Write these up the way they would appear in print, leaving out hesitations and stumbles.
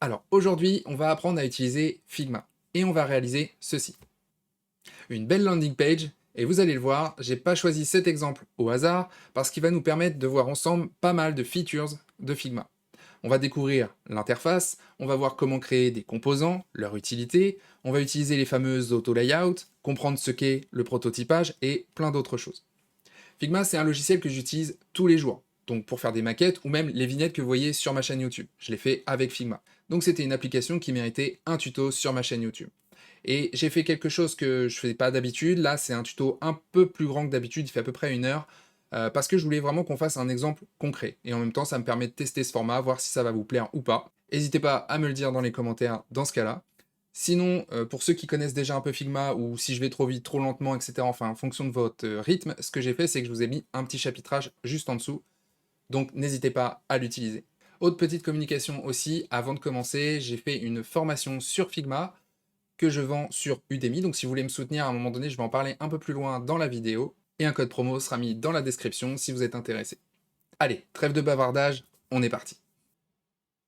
Alors aujourd'hui, on va apprendre à utiliser Figma et on va réaliser ceci. Une belle landing page et vous allez le voir, j'ai pas choisi cet exemple au hasard parce qu'il va nous permettre de voir ensemble pas mal de features de Figma. On va découvrir l'interface, on va voir comment créer des composants, leur utilité, on va utiliser les fameuses auto-layout, comprendre ce qu'est le prototypage et plein d'autres choses. Figma, c'est un logiciel que j'utilise tous les jours, donc pour faire des maquettes ou même les vignettes que vous voyez sur ma chaîne YouTube. Je l'ai fait avec Figma. Donc c'était une application qui méritait un tuto sur ma chaîne YouTube. Et j'ai fait quelque chose que je ne fais pas d'habitude. Là, c'est un tuto un peu plus grand que d'habitude, il fait à peu près 1 heure, parce que je voulais vraiment qu'on fasse un exemple concret. Et en même temps, ça me permet de tester ce format, voir si ça va vous plaire ou pas. N'hésitez pas à me le dire dans les commentaires dans ce cas-là. Sinon, pour ceux qui connaissent déjà un peu Figma, ou si je vais trop vite, trop lentement, etc., enfin, en fonction de votre rythme, ce que j'ai fait, c'est que je vous ai mis un petit chapitrage juste en dessous, donc n'hésitez pas à l'utiliser. Autre petite communication aussi, avant de commencer, j'ai fait une formation sur Figma que je vends sur Udemy, donc si vous voulez me soutenir à un moment donné, je vais en parler un peu plus loin dans la vidéo, et un code promo sera mis dans la description si vous êtes intéressé. Allez, trêve de bavardage, on est parti.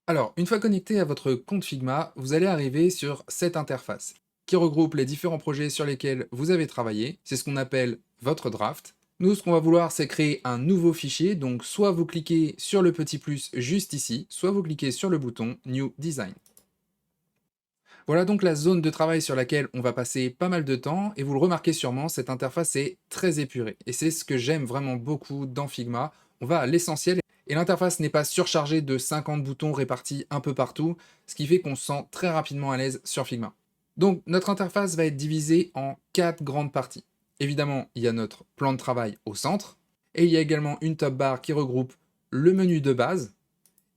Alors, une fois connecté à votre compte Figma, vous allez arriver sur cette interface qui regroupe les différents projets sur lesquels vous avez travaillé. C'est ce qu'on appelle votre draft. Nous, ce qu'on va vouloir, c'est créer un nouveau fichier. Donc, soit vous cliquez sur le petit plus juste ici, soit vous cliquez sur le bouton New Design. Voilà donc la zone de travail sur laquelle on va passer pas mal de temps. Et vous le remarquez sûrement, cette interface est très épurée. Et c'est ce que j'aime vraiment beaucoup dans Figma. On va à l'essentiel. Et l'interface n'est pas surchargée de 50 boutons répartis un peu partout, ce qui fait qu'on se sent très rapidement à l'aise sur Figma. Donc notre interface va être divisée en 4 grandes parties. Évidemment, il y a notre plan de travail au centre, et il y a également une top bar qui regroupe le menu de base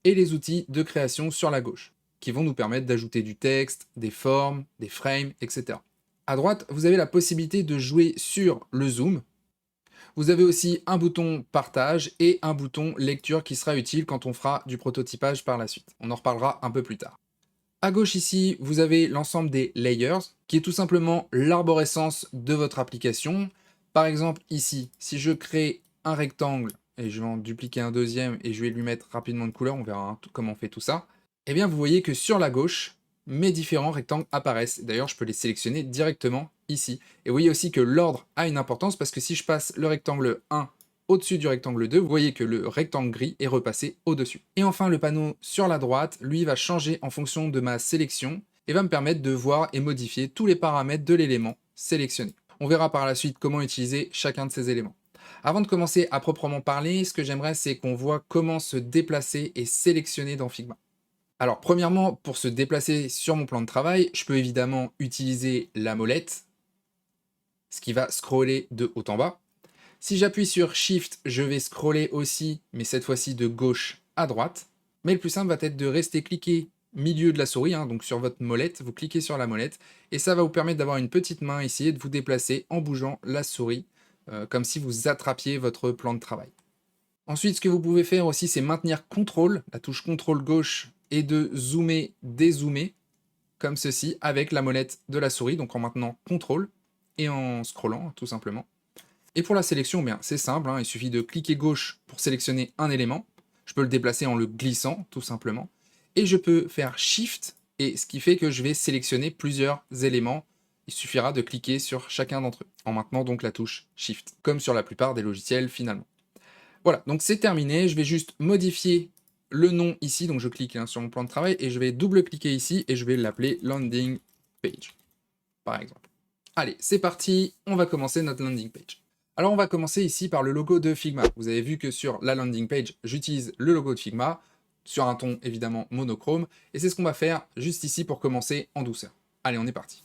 et les outils de création sur la gauche, qui vont nous permettre d'ajouter du texte, des formes, des frames, etc. À droite, vous avez la possibilité de jouer sur le zoom. Vous avez aussi un bouton partage et un bouton lecture qui sera utile quand on fera du prototypage par la suite. On en reparlera un peu plus tard. À gauche ici, vous avez l'ensemble des layers, qui est tout simplement l'arborescence de votre application. Par exemple ici, si je crée un rectangle, et je vais en dupliquer un deuxième, et je vais lui mettre rapidement de couleur, on verra comment on fait tout ça, eh bien vous voyez que sur la gauche, mes différents rectangles apparaissent. D'ailleurs, je peux les sélectionner directement ici. Et vous voyez aussi que l'ordre a une importance, parce que si je passe le rectangle 1 au-dessus du rectangle 2, vous voyez que le rectangle gris est repassé au-dessus. Et enfin, le panneau sur la droite, lui, va changer en fonction de ma sélection et va me permettre de voir et modifier tous les paramètres de l'élément sélectionné. On verra par la suite comment utiliser chacun de ces éléments. Avant de commencer à proprement parler, ce que j'aimerais, c'est qu'on voit comment se déplacer et sélectionner dans Figma. Alors, premièrement, pour se déplacer sur mon plan de travail, je peux évidemment utiliser la molette, ce qui va scroller de haut en bas. Si j'appuie sur Shift, je vais scroller aussi, mais cette fois-ci de gauche à droite. Mais le plus simple va être de rester cliqué milieu de la souris, donc sur votre molette, vous cliquez sur la molette, et ça va vous permettre d'avoir une petite main ici et de vous déplacer en bougeant la souris, comme si vous attrapiez votre plan de travail. Ensuite, ce que vous pouvez faire aussi, c'est maintenir CTRL, la touche CTRL gauche, et de zoomer, dézoomer, comme ceci, avec la molette de la souris, donc en maintenant CTRL, et en scrollant, tout simplement. Et pour la sélection, bien, c'est simple, il suffit de cliquer gauche pour sélectionner un élément. Je peux le déplacer en le glissant, tout simplement. Et je peux faire Shift, et ce qui fait que je vais sélectionner plusieurs éléments. Il suffira de cliquer sur chacun d'entre eux, en maintenant donc la touche Shift, comme sur la plupart des logiciels finalement. Voilà, donc c'est terminé. Je vais juste modifier le nom ici, donc je clique sur mon plan de travail, et je vais double-cliquer ici, et je vais l'appeler Landing Page, par exemple. Allez, c'est parti, on va commencer notre landing page. Alors on va commencer ici par le logo de Figma. Vous avez vu que sur la landing page, j'utilise le logo de Figma, sur un ton évidemment monochrome, et c'est ce qu'on va faire juste ici pour commencer en douceur. Allez, on est parti.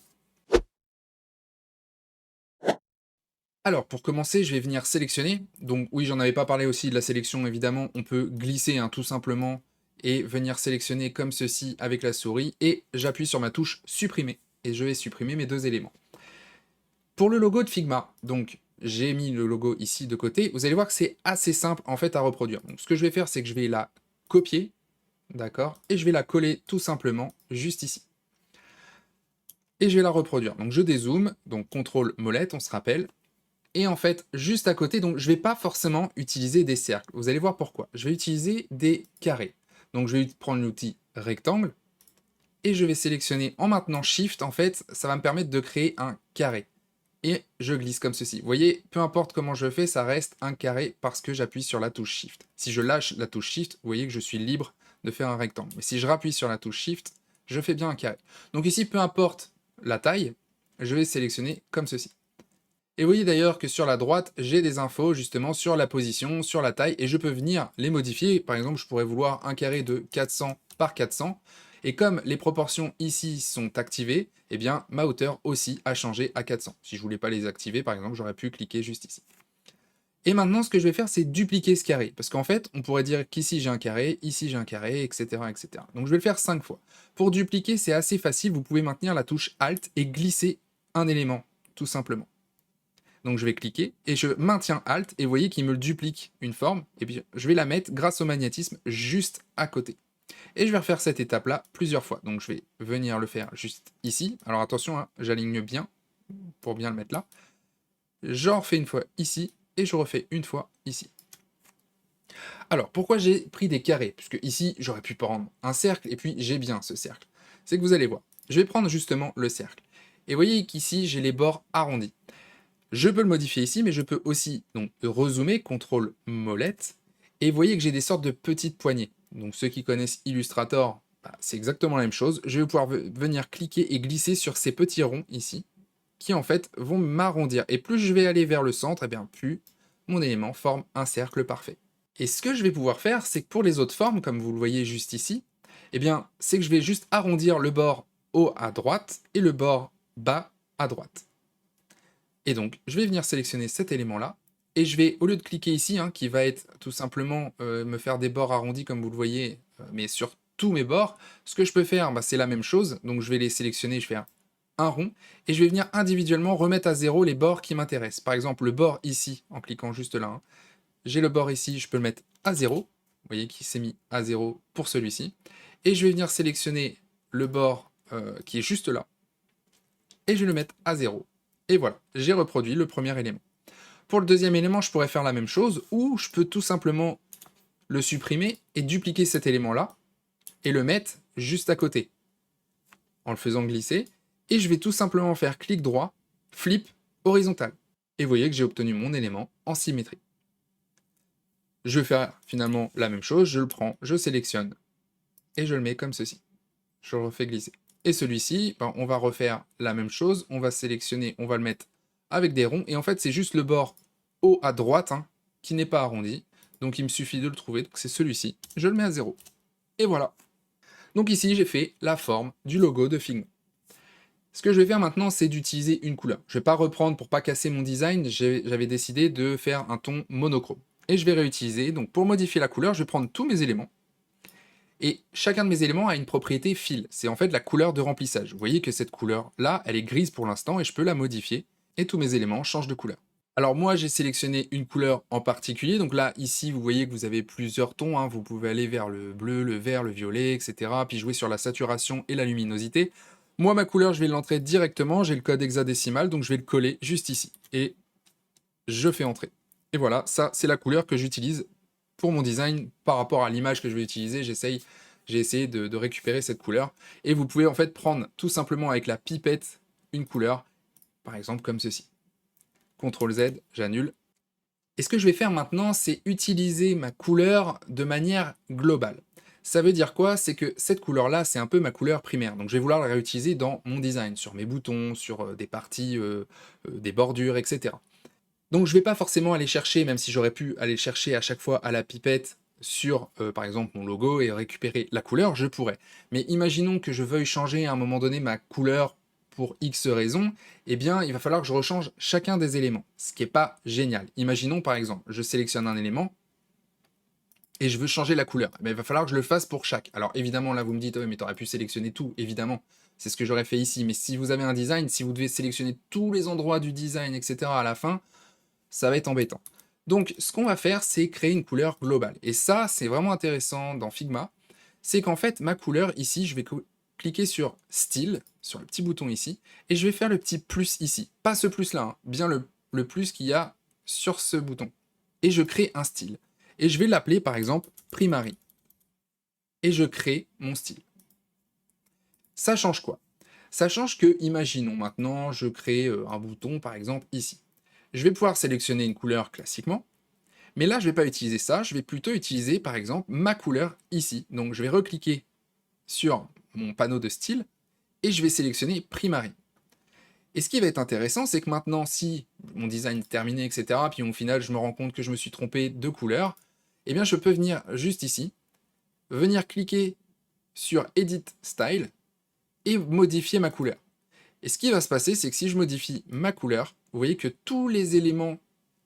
Alors pour commencer, je vais venir sélectionner. Donc oui, j'en avais pas parlé aussi de la sélection, évidemment, on peut glisser tout simplement et venir sélectionner comme ceci avec la souris, et j'appuie sur ma touche supprimer, et je vais supprimer mes deux éléments. Pour le logo de Figma, donc j'ai mis le logo ici de côté, vous allez voir que c'est assez simple en fait à reproduire. Donc ce que je vais faire, c'est que je vais la copier, d'accord, et je vais la coller tout simplement juste ici. Et je vais la reproduire. Donc je dézoome, donc CTRL molette, on se rappelle. Et en fait, juste à côté, donc je ne vais pas forcément utiliser des cercles. Vous allez voir pourquoi. Je vais utiliser des carrés. Donc je vais prendre l'outil rectangle, et je vais sélectionner en maintenant Shift, en fait, ça va me permettre de créer un carré. Et je glisse comme ceci. Vous voyez, peu importe comment je fais, ça reste un carré parce que j'appuie sur la touche Shift. Si je lâche la touche Shift, vous voyez que je suis libre de faire un rectangle. Mais si je rappuie sur la touche Shift, je fais bien un carré. Donc ici, peu importe la taille, je vais sélectionner comme ceci. Et vous voyez d'ailleurs que sur la droite, j'ai des infos justement sur la position, sur la taille, et je peux venir les modifier. Par exemple, je pourrais vouloir un carré de 400 par 400, et comme les proportions ici sont activées, eh bien ma hauteur aussi a changé à 400. Si je ne voulais pas les activer, par exemple, j'aurais pu cliquer juste ici. Et maintenant, ce que je vais faire, c'est dupliquer ce carré, parce qu'en fait, on pourrait dire qu'ici j'ai un carré, ici j'ai un carré, etc., etc. Donc je vais le faire 5 fois. Pour dupliquer, c'est assez facile, vous pouvez maintenir la touche Alt et glisser un élément, tout simplement. Donc je vais cliquer et je maintiens Alt et vous voyez qu'il me duplique une forme et puis je vais la mettre grâce au magnétisme juste à côté. Et je vais refaire cette étape-là plusieurs fois. Donc je vais venir le faire juste ici. Alors attention, hein, j'aligne bien pour bien le mettre là. J'en refais une fois ici et je refais une fois ici. Alors pourquoi j'ai pris des carrés? Puisque ici j'aurais pu prendre un cercle et puis j'ai bien ce cercle. C'est que vous allez voir. Je vais prendre justement le cercle. Et vous voyez qu'ici j'ai les bords arrondis. Je peux le modifier ici, mais je peux aussi donc rezoomer, CTRL molette, et vous voyez que j'ai des sortes de petites poignées. Donc ceux qui connaissent Illustrator, bah, c'est exactement la même chose. Je vais pouvoir venir cliquer et glisser sur ces petits ronds ici, qui en fait vont m'arrondir. Et plus je vais aller vers le centre, et bien plus mon élément forme un cercle parfait. Et ce que je vais pouvoir faire, c'est que pour les autres formes, comme vous le voyez juste ici, eh bien c'est que je vais juste arrondir le bord haut à droite et le bord bas à droite. Et donc, je vais venir sélectionner cet élément-là, et je vais, au lieu de cliquer ici, hein, qui va être tout simplement me faire des bords arrondis, comme vous le voyez, mais sur tous mes bords, ce que je peux faire, bah, c'est la même chose. Donc, je vais les sélectionner, je vais faire un rond, et je vais venir individuellement remettre à zéro les bords qui m'intéressent. Par exemple, le bord ici, en cliquant juste là, hein, j'ai le bord ici, je peux le mettre à 0. Vous voyez qu'il s'est mis à 0 pour celui-ci. Et je vais venir sélectionner le bord qui est juste là, et je vais le mettre à 0. Et voilà, j'ai reproduit le premier élément. Pour le deuxième élément, je pourrais faire la même chose, ou je peux tout simplement le supprimer et dupliquer cet élément-là, et le mettre juste à côté, en le faisant glisser, et je vais tout simplement faire clic droit, flip, horizontal. Et vous voyez que j'ai obtenu mon élément en symétrie. Je vais faire finalement la même chose, je le prends, je sélectionne, et je le mets comme ceci. Je le refais glisser. Et celui-ci, ben, on va refaire la même chose, on va sélectionner, on va le mettre avec des ronds, et en fait c'est juste le bord haut à droite hein, qui n'est pas arrondi, donc il me suffit de le trouver, donc c'est celui-ci, je le mets à 0. Et voilà. Donc ici j'ai fait la forme du logo de Figma. Ce que je vais faire maintenant, c'est d'utiliser une couleur. Je ne vais pas reprendre pour pas casser mon design, j'avais décidé de faire un ton monochrome. Et je vais réutiliser, donc pour modifier la couleur, je vais prendre tous mes éléments, et chacun de mes éléments a une propriété fil. C'est en fait la couleur de remplissage. Vous voyez que cette couleur-là, elle est grise pour l'instant et je peux la modifier. Et tous mes éléments changent de couleur. Alors moi, j'ai sélectionné une couleur en particulier. Donc là, ici, vous voyez que vous avez plusieurs tons. Hein. Vous pouvez aller vers le bleu, le vert, le violet, etc. Puis jouer sur la saturation et la luminosité. Moi, ma couleur, je vais l'entrer directement. J'ai le code hexadécimal, donc je vais le coller juste ici. Et je fais entrer. Et voilà, ça, c'est la couleur que j'utilise pour mon design par rapport à l'image que je vais utiliser. J'ai essayé de récupérer cette couleur. Et vous pouvez en fait prendre tout simplement avec la pipette une couleur, par exemple comme ceci. CTRL Z, j'annule. Et ce que je vais faire maintenant, c'est utiliser ma couleur de manière globale. Ça veut dire quoi? C'est que cette couleur-là, c'est un peu ma couleur primaire. Donc je vais vouloir la réutiliser dans mon design, sur mes boutons, sur des parties, des bordures, etc. Donc je ne vais pas forcément aller chercher, même si j'aurais pu aller chercher à chaque fois à la pipette sur, par exemple, mon logo et récupérer la couleur, je pourrais. Mais imaginons que je veuille changer à un moment donné ma couleur pour X raisons, eh bien, il va falloir que je rechange chacun des éléments, ce qui n'est pas génial. Imaginons, par exemple, je sélectionne un élément et je veux changer la couleur. Eh bien, il va falloir que je le fasse pour chaque. Alors évidemment, là, vous me dites, oh, mais tu aurais pu sélectionner tout, évidemment. C'est ce que j'aurais fait ici. Mais si vous avez un design, si vous devez sélectionner tous les endroits du design, etc. à la fin, ça va être embêtant. Donc, ce qu'on va faire, c'est créer une couleur globale. Et ça, c'est vraiment intéressant dans Figma. C'est qu'en fait, ma couleur, ici, je vais cliquer sur Style, sur le petit bouton ici, et je vais faire le petit plus ici. Pas ce plus-là, hein, bien le plus qu'il y a sur ce bouton. Et je crée un style. Et je vais l'appeler, par exemple, Primary. Et je crée mon style. Ça change quoi? Ça change que, imaginons maintenant, je crée un bouton par exemple ici. Je vais pouvoir sélectionner une couleur classiquement, mais là je vais pas utiliser ça, je vais plutôt utiliser par exemple ma couleur ici. Donc je vais recliquer sur mon panneau de style et je vais sélectionner Primary. Et ce qui va être intéressant, c'est que maintenant, si mon design est terminé, etc., puis au final, je me rends compte que je me suis trompé de couleur, eh bien, je peux venir juste ici, venir cliquer sur Edit Style et modifier ma couleur. Et ce qui va se passer, c'est que si je modifie ma couleur, vous voyez que tous les éléments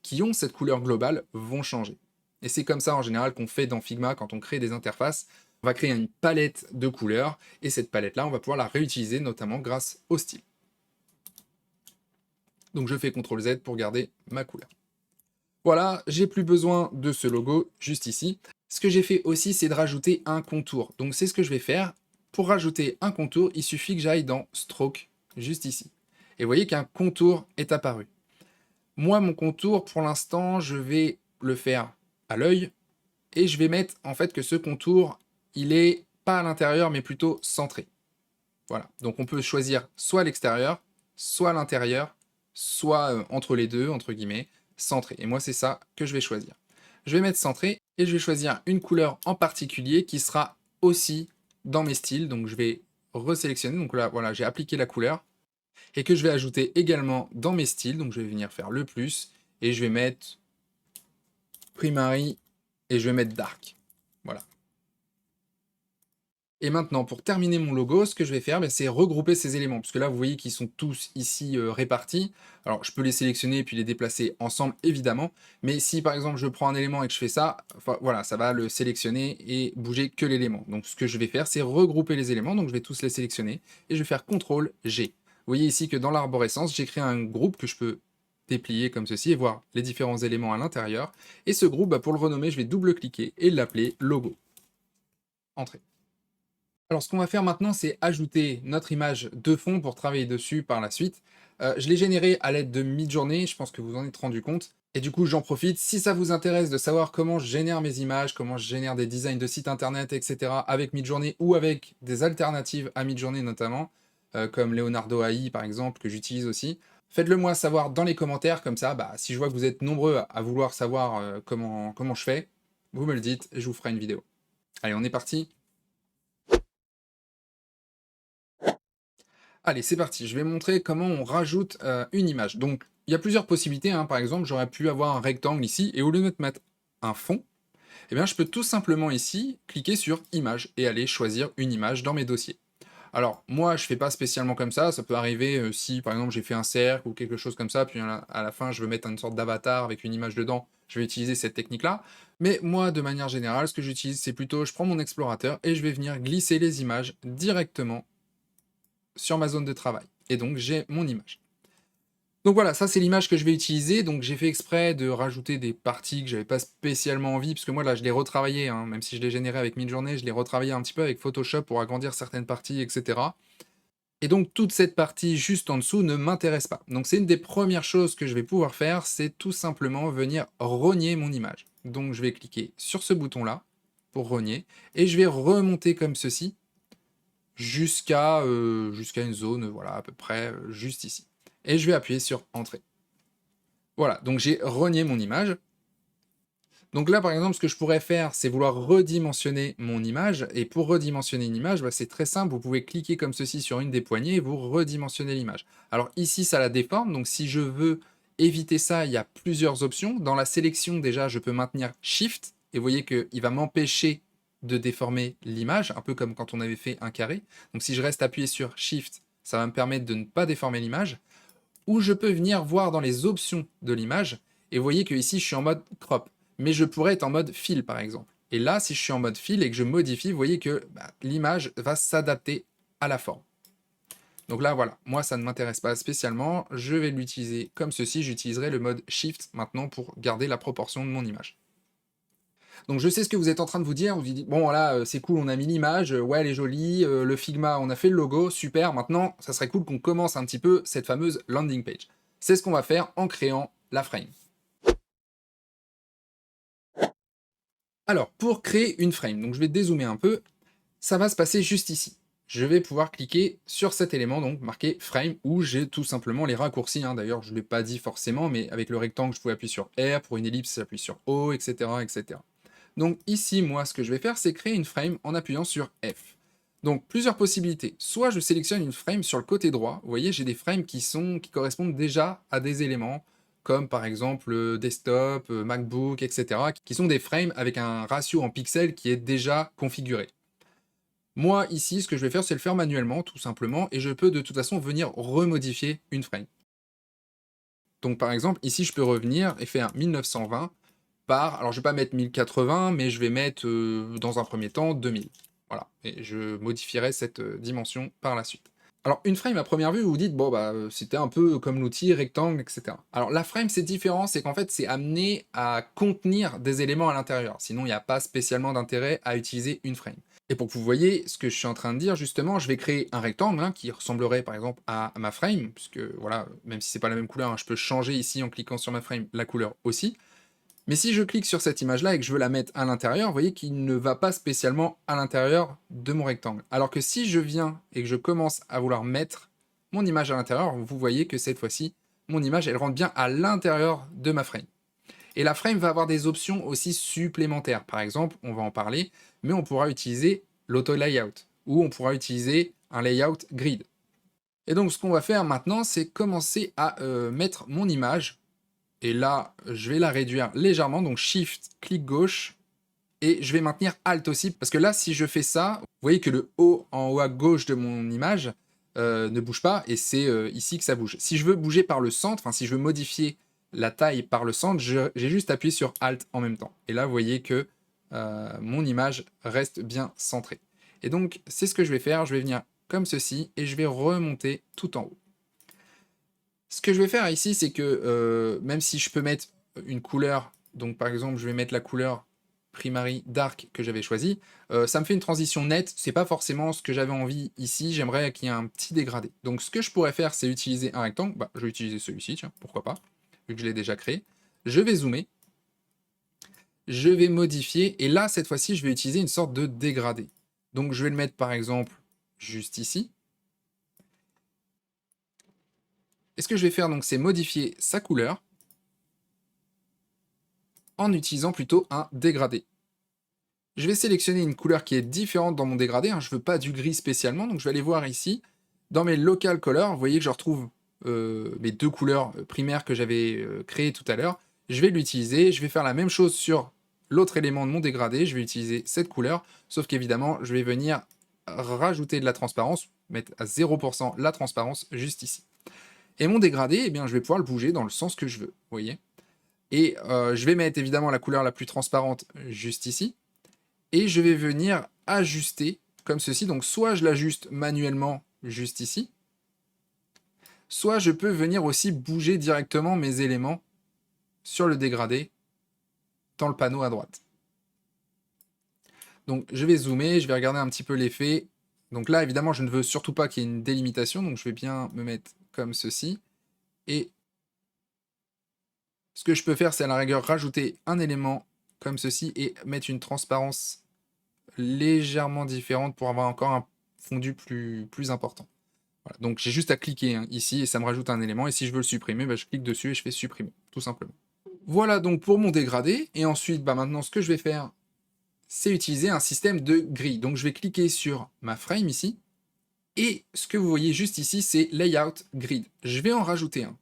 qui ont cette couleur globale vont changer. Et c'est comme ça, en général, qu'on fait dans Figma quand on crée des interfaces. On va créer une palette de couleurs, et cette palette-là, on va pouvoir la réutiliser, notamment grâce au style. Donc je fais CTRL Z pour garder ma couleur. Voilà, j'ai plus besoin de ce logo juste ici. Ce que j'ai fait aussi, c'est de rajouter un contour. Donc c'est ce que je vais faire. Pour rajouter un contour, il suffit que j'aille dans Stroke, juste ici. Et vous voyez qu'un contour est apparu. Moi, mon contour, pour l'instant, je vais le faire à l'œil. Et je vais mettre en fait que ce contour, il est pas à l'intérieur, mais plutôt centré. Voilà, donc on peut choisir soit à l'extérieur, soit à l'intérieur, soit entre les deux, entre guillemets, centré. Et moi, c'est ça que je vais choisir. Je vais mettre centré et je vais choisir une couleur en particulier qui sera aussi dans mes styles. Donc je vais resélectionner, donc là, voilà, j'ai appliqué la couleur et que je vais ajouter également dans mes styles. Donc je vais venir faire le plus et je vais mettre Primary et je vais mettre Dark. Voilà. Et maintenant, pour terminer mon logo, ce que je vais faire, c'est regrouper ces éléments, puisque là, vous voyez qu'ils sont tous ici répartis. Alors, je peux les sélectionner et puis les déplacer ensemble, évidemment, mais si, par exemple, je prends un élément et que je fais ça, enfin, voilà, ça va le sélectionner et bouger que l'élément. Donc, ce que je vais faire, c'est regrouper les éléments, donc je vais tous les sélectionner, et je vais faire CTRL-G. Vous voyez ici que dans l'arborescence, j'ai créé un groupe que je peux déplier comme ceci et voir les différents éléments à l'intérieur. Et ce groupe, pour le renommer, je vais double-cliquer et l'appeler logo. Entrée. Alors, ce qu'on va faire maintenant, c'est ajouter notre image de fond pour travailler dessus par la suite. Je l'ai généré à l'aide de Midjourney, je pense que vous en êtes rendu compte. Et du coup, j'en profite. Si ça vous intéresse de savoir comment je génère mes images, comment je génère des designs de sites internet, etc. avec Midjourney ou avec des alternatives à Midjourney notamment, comme Leonardo AI par exemple, que j'utilise aussi, faites-le moi savoir dans les commentaires, comme ça, si je vois que vous êtes nombreux à vouloir savoir comment je fais, vous me le dites et je vous ferai une vidéo. Allez, on est parti. Allez, c'est parti, je vais montrer comment on rajoute une image. Donc, il y a plusieurs possibilités, hein. Par exemple, j'aurais pu avoir un rectangle ici, et au lieu de mettre un fond, eh bien, je peux tout simplement ici cliquer sur Image et aller choisir une image dans mes dossiers. Alors, moi, je fais pas spécialement comme ça peut arriver si, par exemple, j'ai fait un cercle ou quelque chose comme ça, puis à la fin, je veux mettre une sorte d'avatar avec une image dedans, je vais utiliser cette technique-là. Mais moi, de manière générale, ce que j'utilise, c'est plutôt, je prends mon explorateur et je vais venir glisser les images directement sur ma zone de travail. Et donc, j'ai mon image. Donc voilà, ça c'est l'image que je vais utiliser. Donc j'ai fait exprès de rajouter des parties que j'avais pas spécialement envie, parce que moi là je l'ai retravaillé, hein, même si je l'ai généré avec Midjourney, je l'ai retravaillé un petit peu avec Photoshop pour agrandir certaines parties, etc. Et donc toute cette partie juste en dessous ne m'intéresse pas. Donc c'est une des premières choses que je vais pouvoir faire, c'est tout simplement venir rogner mon image. Donc je vais cliquer sur ce bouton-là pour rogner, et je vais remonter comme ceci jusqu'à une zone, voilà, à peu près juste ici. Et je vais appuyer sur Entrée. Voilà, donc j'ai renié mon image. Donc là, par exemple, ce que je pourrais faire, c'est vouloir redimensionner mon image. Et pour redimensionner une image, c'est très simple. Vous pouvez cliquer comme ceci sur une des poignées et vous redimensionnez l'image. Alors ici, ça la déforme. Donc si je veux éviter ça, il y a plusieurs options. Dans la sélection, déjà, je peux maintenir Shift. Et vous voyez qu'il va m'empêcher de déformer l'image, un peu comme quand on avait fait un carré. Donc si je reste appuyé sur Shift, ça va me permettre de ne pas déformer l'image. Ou je peux venir voir dans les options de l'image, et vous voyez que ici je suis en mode crop, mais je pourrais être en mode fill par exemple. Et là, si je suis en mode fill et que je modifie, vous voyez que l'image va s'adapter à la forme. Donc là, voilà, moi ça ne m'intéresse pas spécialement, je vais l'utiliser comme ceci, j'utiliserai le mode shift maintenant pour garder la proportion de mon image. Donc je sais ce que vous êtes en train de vous dites, bon voilà, c'est cool, on a mis l'image, ouais elle est jolie, le Figma, on a fait le logo, super, maintenant ça serait cool qu'on commence un petit peu cette fameuse landing page. C'est ce qu'on va faire en créant la frame. Alors, pour créer une frame, donc je vais dézoomer un peu, ça va se passer juste ici. je vais pouvoir cliquer sur cet élément, donc marqué frame, où j'ai tout simplement les raccourcis, hein. D'ailleurs, je ne l'ai pas dit forcément, mais avec le rectangle, je pouvais appuyer sur R, pour une ellipse, j'appuie sur O, etc., etc. Donc ici, moi, ce que je vais faire, c'est créer une frame en appuyant sur F. Donc plusieurs possibilités. Soit je sélectionne une frame sur le côté droit. Vous voyez, j'ai des frames qui correspondent déjà à des éléments, comme par exemple desktop, MacBook, etc., qui sont des frames avec un ratio en pixels qui est déjà configuré. Moi, ici, ce que je vais faire, c'est le faire manuellement, tout simplement, et je peux de toute façon venir remodifier une frame. Donc par exemple, ici, je peux revenir et faire 1920 par, alors je vais pas mettre 1080, mais je vais mettre, dans un premier temps, 2000. Voilà, et je modifierai cette dimension par la suite. Alors une frame à première vue, vous vous dites, bon bah c'était un peu comme l'outil rectangle, etc. Alors la frame c'est différent, c'est qu'en fait c'est amené à contenir des éléments à l'intérieur, sinon il n'y a pas spécialement d'intérêt à utiliser une frame. Et pour que vous voyez ce que je suis en train de dire, justement, je vais créer un rectangle hein, qui ressemblerait par exemple à ma frame, puisque voilà, même si c'est pas la même couleur, hein, je peux changer ici en cliquant sur ma frame la couleur aussi. Mais si je clique sur cette image-là et que je veux la mettre à l'intérieur, vous voyez qu'il ne va pas spécialement à l'intérieur de mon rectangle. Alors que si je viens et que je commence à vouloir mettre mon image à l'intérieur, vous voyez que cette fois-ci, mon image, elle rentre bien à l'intérieur de ma frame. Et la frame va avoir des options aussi supplémentaires. Par exemple, on va en parler, mais on pourra utiliser l'auto-layout, ou on pourra utiliser un layout grid. Et donc ce qu'on va faire maintenant, c'est commencer à mettre mon image. Et là, je vais la réduire légèrement, donc Shift, clic gauche, et je vais maintenir Alt aussi, parce que là, si je fais ça, vous voyez que le haut en haut à gauche de mon image ne bouge pas, et c'est ici que ça bouge. Si je veux bouger par le centre, enfin si je veux modifier la taille par le centre, j'ai juste appuyé sur Alt en même temps. Et là, vous voyez que mon image reste bien centrée. Et donc, c'est ce que je vais faire, je vais venir comme ceci, et je vais remonter tout en haut. Ce que je vais faire ici, c'est que même si je peux mettre une couleur, donc par exemple, je vais mettre la couleur Primary Dark que j'avais choisie, ça me fait une transition nette, c'est pas forcément ce que j'avais envie ici, j'aimerais qu'il y ait un petit dégradé. Donc ce que je pourrais faire, c'est utiliser un rectangle, bah, je vais utiliser celui-ci, tiens, pourquoi pas, vu que je l'ai déjà créé. Je vais zoomer, je vais modifier, et là, cette fois-ci, je vais utiliser une sorte de dégradé. Donc je vais le mettre par exemple juste ici. Et ce que je vais faire, donc, c'est modifier sa couleur en utilisant plutôt un dégradé. Je vais sélectionner une couleur qui est différente dans mon dégradé, hein, je ne veux pas du gris spécialement, donc je vais aller voir ici, dans mes local colors, vous voyez que je retrouve mes deux couleurs primaires que j'avais créées tout à l'heure, je vais l'utiliser, je vais faire la même chose sur l'autre élément de mon dégradé, je vais utiliser cette couleur, sauf qu'évidemment, je vais venir rajouter de la transparence, mettre à 0% la transparence juste ici. Et mon dégradé, eh bien, je vais pouvoir le bouger dans le sens que je veux, vous voyez. Et je vais mettre évidemment la couleur la plus transparente juste ici. Et je vais venir ajuster comme ceci. Donc soit je l'ajuste manuellement juste ici, soit je peux venir aussi bouger directement mes éléments sur le dégradé dans le panneau à droite. Donc je vais zoomer, je vais regarder un petit peu l'effet. Donc là, évidemment, je ne veux surtout pas qu'il y ait une délimitation, donc je vais bien me mettre comme ceci. Et ce que je peux faire, c'est à la rigueur rajouter un élément comme ceci et mettre une transparence légèrement différente pour avoir encore un fondu plus important. Voilà. Donc j'ai juste à cliquer hein, ici et ça me rajoute un élément. Et si je veux le supprimer, bah, je clique dessus et je fais supprimer, tout simplement. Voilà donc pour mon dégradé. Et ensuite, bah, maintenant, ce que je vais faire, c'est utiliser un système de grille. Donc je vais cliquer sur ma frame ici. Et ce que vous voyez juste ici, c'est Layout Grid. Je vais en rajouter un.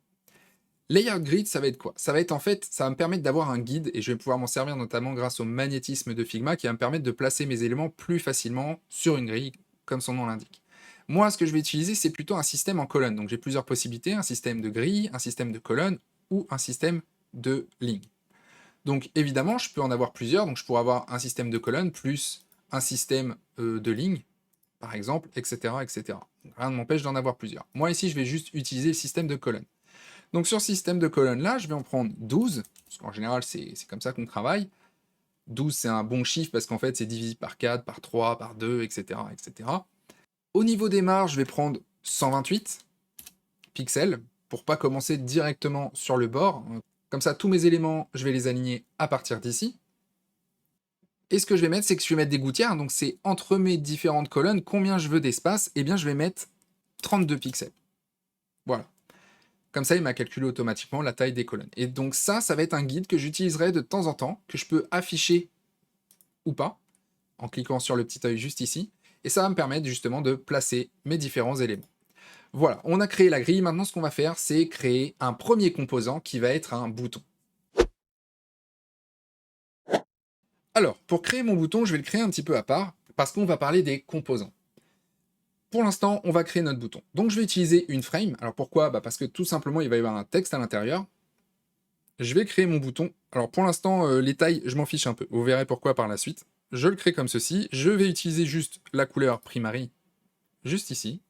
Layout Grid, ça va être quoi? Ça va être en fait, ça va me permettre d'avoir un guide et je vais pouvoir m'en servir notamment grâce au magnétisme de Figma qui va me permettre de placer mes éléments plus facilement sur une grille, comme son nom l'indique. Moi, ce que je vais utiliser, c'est plutôt un système en colonne. Donc j'ai plusieurs possibilités, un système de grille, un système de colonne ou un système de ligne. Donc évidemment, je peux en avoir plusieurs, donc je pourrais avoir un système de colonne plus un système de ligne, par exemple, etc. etc. Rien ne m'empêche d'en avoir plusieurs. Moi ici, je vais juste utiliser le système de colonne. Donc sur ce système de colonnes là, je vais en prendre 12, parce qu'en général c'est comme ça qu'on travaille. 12 c'est un bon chiffre parce qu'en fait c'est divisible par 4, par 3, par 2, etc., etc. Au niveau des marges, je vais prendre 128 pixels pour pas commencer directement sur le bord. Comme ça, tous mes éléments, je vais les aligner à partir d'ici. Et ce que je vais mettre, c'est que je vais mettre des gouttières, donc c'est entre mes différentes colonnes, combien je veux d'espace, eh bien je vais mettre 32 pixels. Voilà. Comme ça, il m'a calculé automatiquement la taille des colonnes. Et donc ça va être un guide que j'utiliserai de temps en temps, que je peux afficher ou pas, en cliquant sur le petit œil juste ici. Et ça va me permettre justement de placer mes différents éléments. Voilà, on a créé la grille. Maintenant, ce qu'on va faire, c'est créer un premier composant qui va être un bouton. Alors, pour créer mon bouton, je vais le créer un petit peu à part, parce qu'on va parler des composants. Pour l'instant, on va créer notre bouton. Donc, je vais utiliser une frame. Alors, pourquoi? Parce que tout simplement, il va y avoir un texte à l'intérieur. Je vais créer mon bouton. Alors, pour l'instant, les tailles, je m'en fiche un peu. Vous verrez pourquoi par la suite. Je le crée comme ceci. Je vais utiliser juste la couleur primary, juste ici.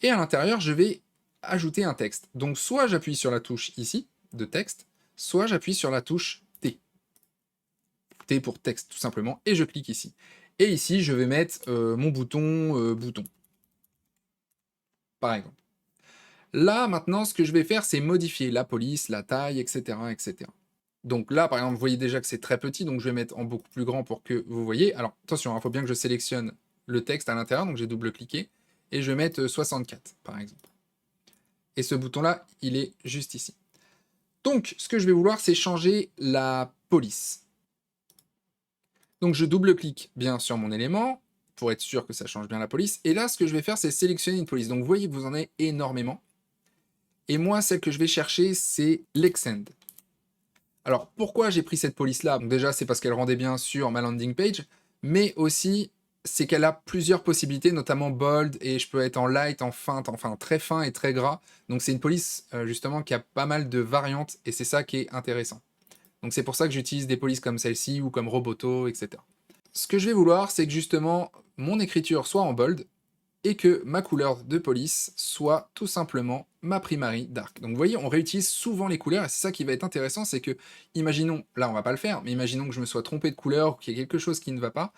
Et à l'intérieur, je vais ajouter un texte. Donc, soit j'appuie sur la touche ici, de texte, soit j'appuie sur la touche T. T pour texte, tout simplement. Et je clique ici. Et ici, je vais mettre mon bouton, bouton. Par exemple. Là, maintenant, ce que je vais faire, c'est modifier la police, la taille, etc., etc. Donc là, par exemple, vous voyez déjà que c'est très petit, donc je vais mettre en beaucoup plus grand pour que vous voyez. Alors, attention, il faut bien que je sélectionne le texte à l'intérieur, donc j'ai double-cliqué, et je vais mettre 64, par exemple. Et ce bouton-là, il est juste ici. Donc, ce que je vais vouloir, c'est changer la police. Donc, je double-clique bien sur mon élément, pour être sûr que ça change bien la police. Et là, ce que je vais faire, c'est sélectionner une police. Donc, vous voyez que vous en avez énormément. Et moi, celle que je vais chercher, c'est l'Extend. Alors, pourquoi j'ai pris cette police-là? Donc déjà, c'est parce qu'elle rendait bien sur ma landing page, mais aussi, c'est qu'elle a plusieurs possibilités, notamment bold, et je peux être en light, en feinte, enfin très fin et très gras. Donc c'est une police, justement, qui a pas mal de variantes, et c'est ça qui est intéressant. Donc c'est pour ça que j'utilise des polices comme celle-ci, ou comme Roboto, etc. Ce que je vais vouloir, c'est que justement, mon écriture soit en bold, et que ma couleur de police soit tout simplement ma primary dark. Donc vous voyez, on réutilise souvent les couleurs, et c'est ça qui va être intéressant, c'est que, imaginons, là on va pas le faire, mais imaginons que je me sois trompé de couleur, ou qu'il y ait quelque chose qui ne va pas,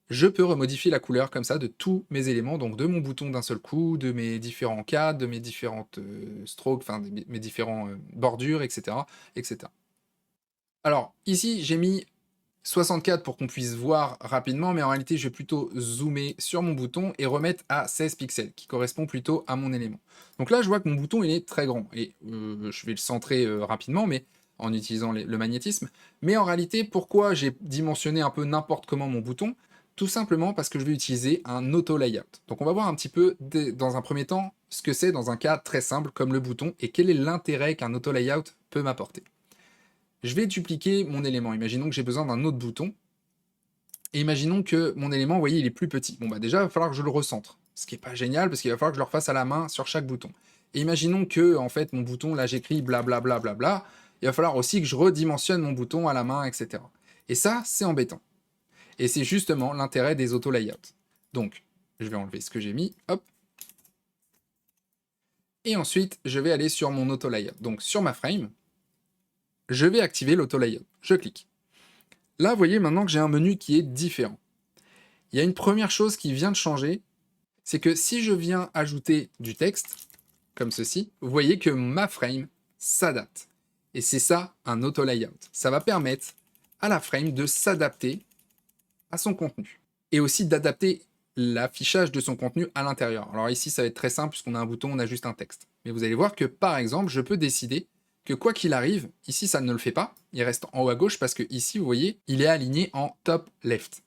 je peux remodifier la couleur comme ça de tous mes éléments, donc de mon bouton d'un seul coup, de mes différents cadres, de mes différentes strokes, enfin mes différents bordures, etc., etc. Alors ici j'ai mis 64 pour qu'on puisse voir rapidement, mais en réalité, je vais plutôt zoomer sur mon bouton et remettre à 16 pixels, qui correspond plutôt à mon élément. Donc là, je vois que mon bouton, il est très grand, et je vais le centrer rapidement, mais en utilisant le magnétisme. Mais en réalité, pourquoi j'ai dimensionné un peu n'importe comment mon bouton? Tout simplement parce que je vais utiliser un auto-layout. Donc on va voir un petit peu, dans un premier temps, ce que c'est dans un cas très simple comme le bouton, et quel est l'intérêt qu'un auto-layout peut m'apporter. Je vais dupliquer mon élément. Imaginons que j'ai besoin d'un autre bouton. Et imaginons que mon élément, vous voyez, il est plus petit. Bon, bah déjà, il va falloir que je le recentre. Ce qui n'est pas génial, parce qu'il va falloir que je le refasse à la main sur chaque bouton. Et imaginons que, en fait, mon bouton, là, j'écris blablabla, bla, bla, bla. Il va falloir aussi que je redimensionne mon bouton à la main, etc. Et ça, c'est embêtant. Et c'est justement l'intérêt des auto-layouts. Donc, je vais enlever ce que j'ai mis, hop. Et ensuite, je vais aller sur mon auto-layout. Donc, sur ma frame, je vais activer l'auto-layout. Je clique. Là, vous voyez maintenant que j'ai un menu qui est différent. Il y a une première chose qui vient de changer, c'est que si je viens ajouter du texte, comme ceci, vous voyez que ma frame s'adapte. Et c'est ça, un auto-layout. Ça va permettre à la frame de s'adapter à son contenu. Et aussi d'adapter l'affichage de son contenu à l'intérieur. Alors ici, ça va être très simple, puisqu'on a un bouton, on a juste un texte. Mais vous allez voir que, par exemple, je peux décider que quoi qu'il arrive, ici, ça ne le fait pas. Il reste en haut à gauche, parce que ici, vous voyez, il est aligné en top left.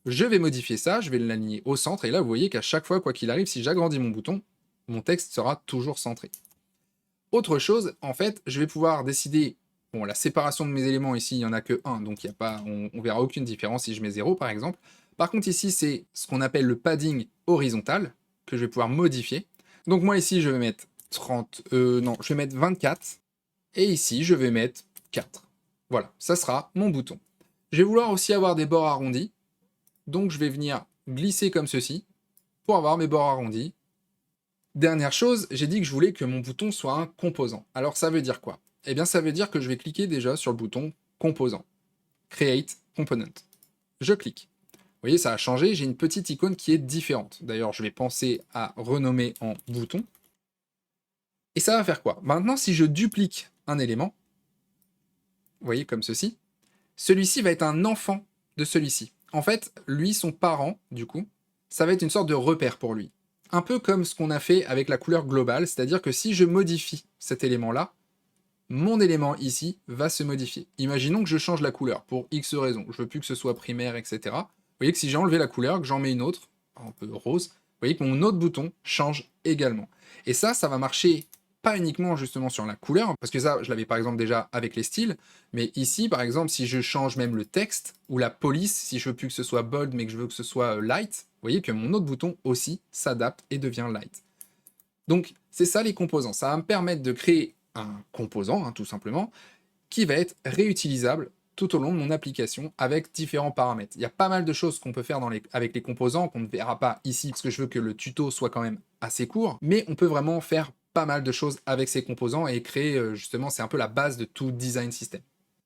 Je vais modifier ça, je vais l'aligner au centre, et là, vous voyez qu'à chaque fois, quoi qu'il arrive, si j'agrandis mon bouton, mon texte sera toujours centré. Autre chose, en fait, je vais pouvoir décider, bon, la séparation de mes éléments, ici, il n'y en a que 1, donc il y a pas, on verra aucune différence si je mets 0, par exemple. Par contre, ici, c'est ce qu'on appelle le padding horizontal, que je vais pouvoir modifier. Donc moi, ici, je vais mettre 30, non, je vais mettre 24, et ici, je vais mettre 4. Voilà, ça sera mon bouton. Je vais vouloir aussi avoir des bords arrondis, donc je vais venir glisser comme ceci pour avoir mes bords arrondis. Dernière chose, j'ai dit que je voulais que mon bouton soit un composant. Alors ça veut dire quoi? Eh bien ça veut dire que je vais cliquer déjà sur le bouton composant. Create Component. Je clique. Vous voyez, ça a changé, j'ai une petite icône qui est différente. D'ailleurs, je vais penser à renommer en bouton. Et ça va faire quoi? Maintenant, si je duplique un élément, vous voyez, comme ceci, celui-ci va être un enfant de celui-ci. En fait, lui, son parent, du coup, ça va être une sorte de repère pour lui. Un peu comme ce qu'on a fait avec la couleur globale, c'est-à-dire que si je modifie cet élément-là, mon élément ici va se modifier. Imaginons que je change la couleur pour X raisons. Je veux plus que ce soit primaire, etc. Vous voyez que si j'ai enlevé la couleur, que j'en mets une autre, un peu rose, vous voyez que mon autre bouton change également. Et ça va marcher pas uniquement justement sur la couleur, parce que ça, je l'avais par exemple déjà avec les styles, mais ici, par exemple, si je change même le texte, ou la police, si je veux plus que ce soit bold, mais que je veux que ce soit light, vous voyez que mon autre bouton aussi s'adapte et devient light. Donc, c'est ça les composants. Ça va me permettre de créer un composant, tout simplement, qui va être réutilisable tout au long de mon application avec différents paramètres. Il y a pas mal de choses qu'on peut faire avec les composants qu'on ne verra pas ici parce que je veux que le tuto soit quand même assez court, mais on peut vraiment faire pas mal de choses avec ces composants et créer justement, c'est un peu la base de tout design system.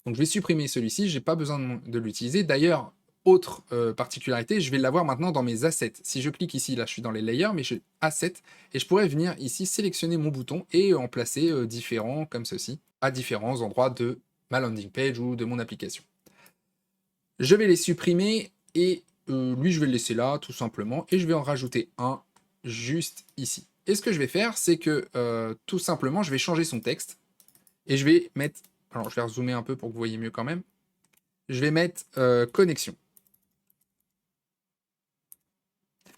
Donc je vais supprimer celui-ci, j'ai pas besoin de l'utiliser. D'ailleurs, autre particularité, je vais l'avoir maintenant dans mes assets. Si je clique ici, là je suis dans les layers, mais j'ai assets, et je pourrais venir ici sélectionner mon bouton et en placer différents comme ceci, à différents endroits de ma landing page ou de mon application. Je vais les supprimer et lui je vais le laisser là tout simplement, et je vais en rajouter un juste ici. Et ce que je vais faire, c'est que tout simplement je vais changer son texte, et je vais mettre, alors je vais rezoomer un peu pour que vous voyez mieux quand même, je vais mettre connexion.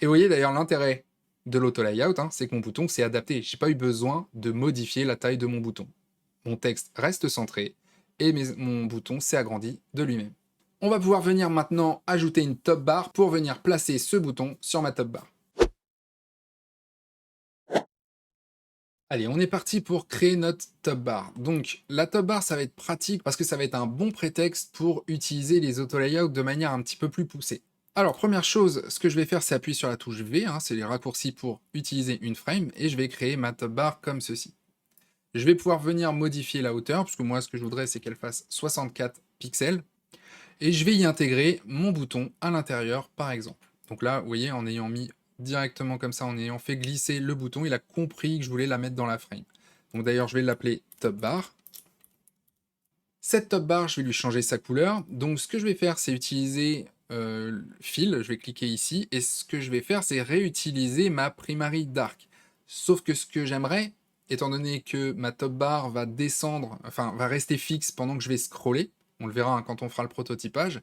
Et vous voyez d'ailleurs l'intérêt de l'auto-layout, c'est que mon bouton s'est adapté. Je n'ai pas eu besoin de modifier la taille de mon bouton. Mon texte reste centré et mon bouton s'est agrandi de lui-même. On va pouvoir venir maintenant ajouter une top bar pour venir placer ce bouton sur ma top bar. Allez, on est parti pour créer notre top bar. Donc la top bar, ça va être pratique parce que ça va être un bon prétexte pour utiliser les auto-layouts de manière un petit peu plus poussée. Alors, première chose, ce que je vais faire, c'est appuyer sur la touche V, c'est les raccourcis pour utiliser une frame, et je vais créer ma top bar comme ceci. Je vais pouvoir venir modifier la hauteur, parce que moi, ce que je voudrais, c'est qu'elle fasse 64 pixels, et je vais y intégrer mon bouton à l'intérieur, par exemple. Donc là, vous voyez, en ayant mis directement comme ça, en ayant fait glisser le bouton, il a compris que je voulais la mettre dans la frame. Donc d'ailleurs, je vais l'appeler top bar. Cette top bar, je vais lui changer sa couleur. Donc ce que je vais faire, c'est utiliser fil, je vais cliquer ici, et ce que je vais faire, c'est réutiliser ma primary dark. Sauf que ce que j'aimerais, étant donné que ma top bar va descendre, enfin va rester fixe pendant que je vais scroller, on le verra quand on fera le prototypage,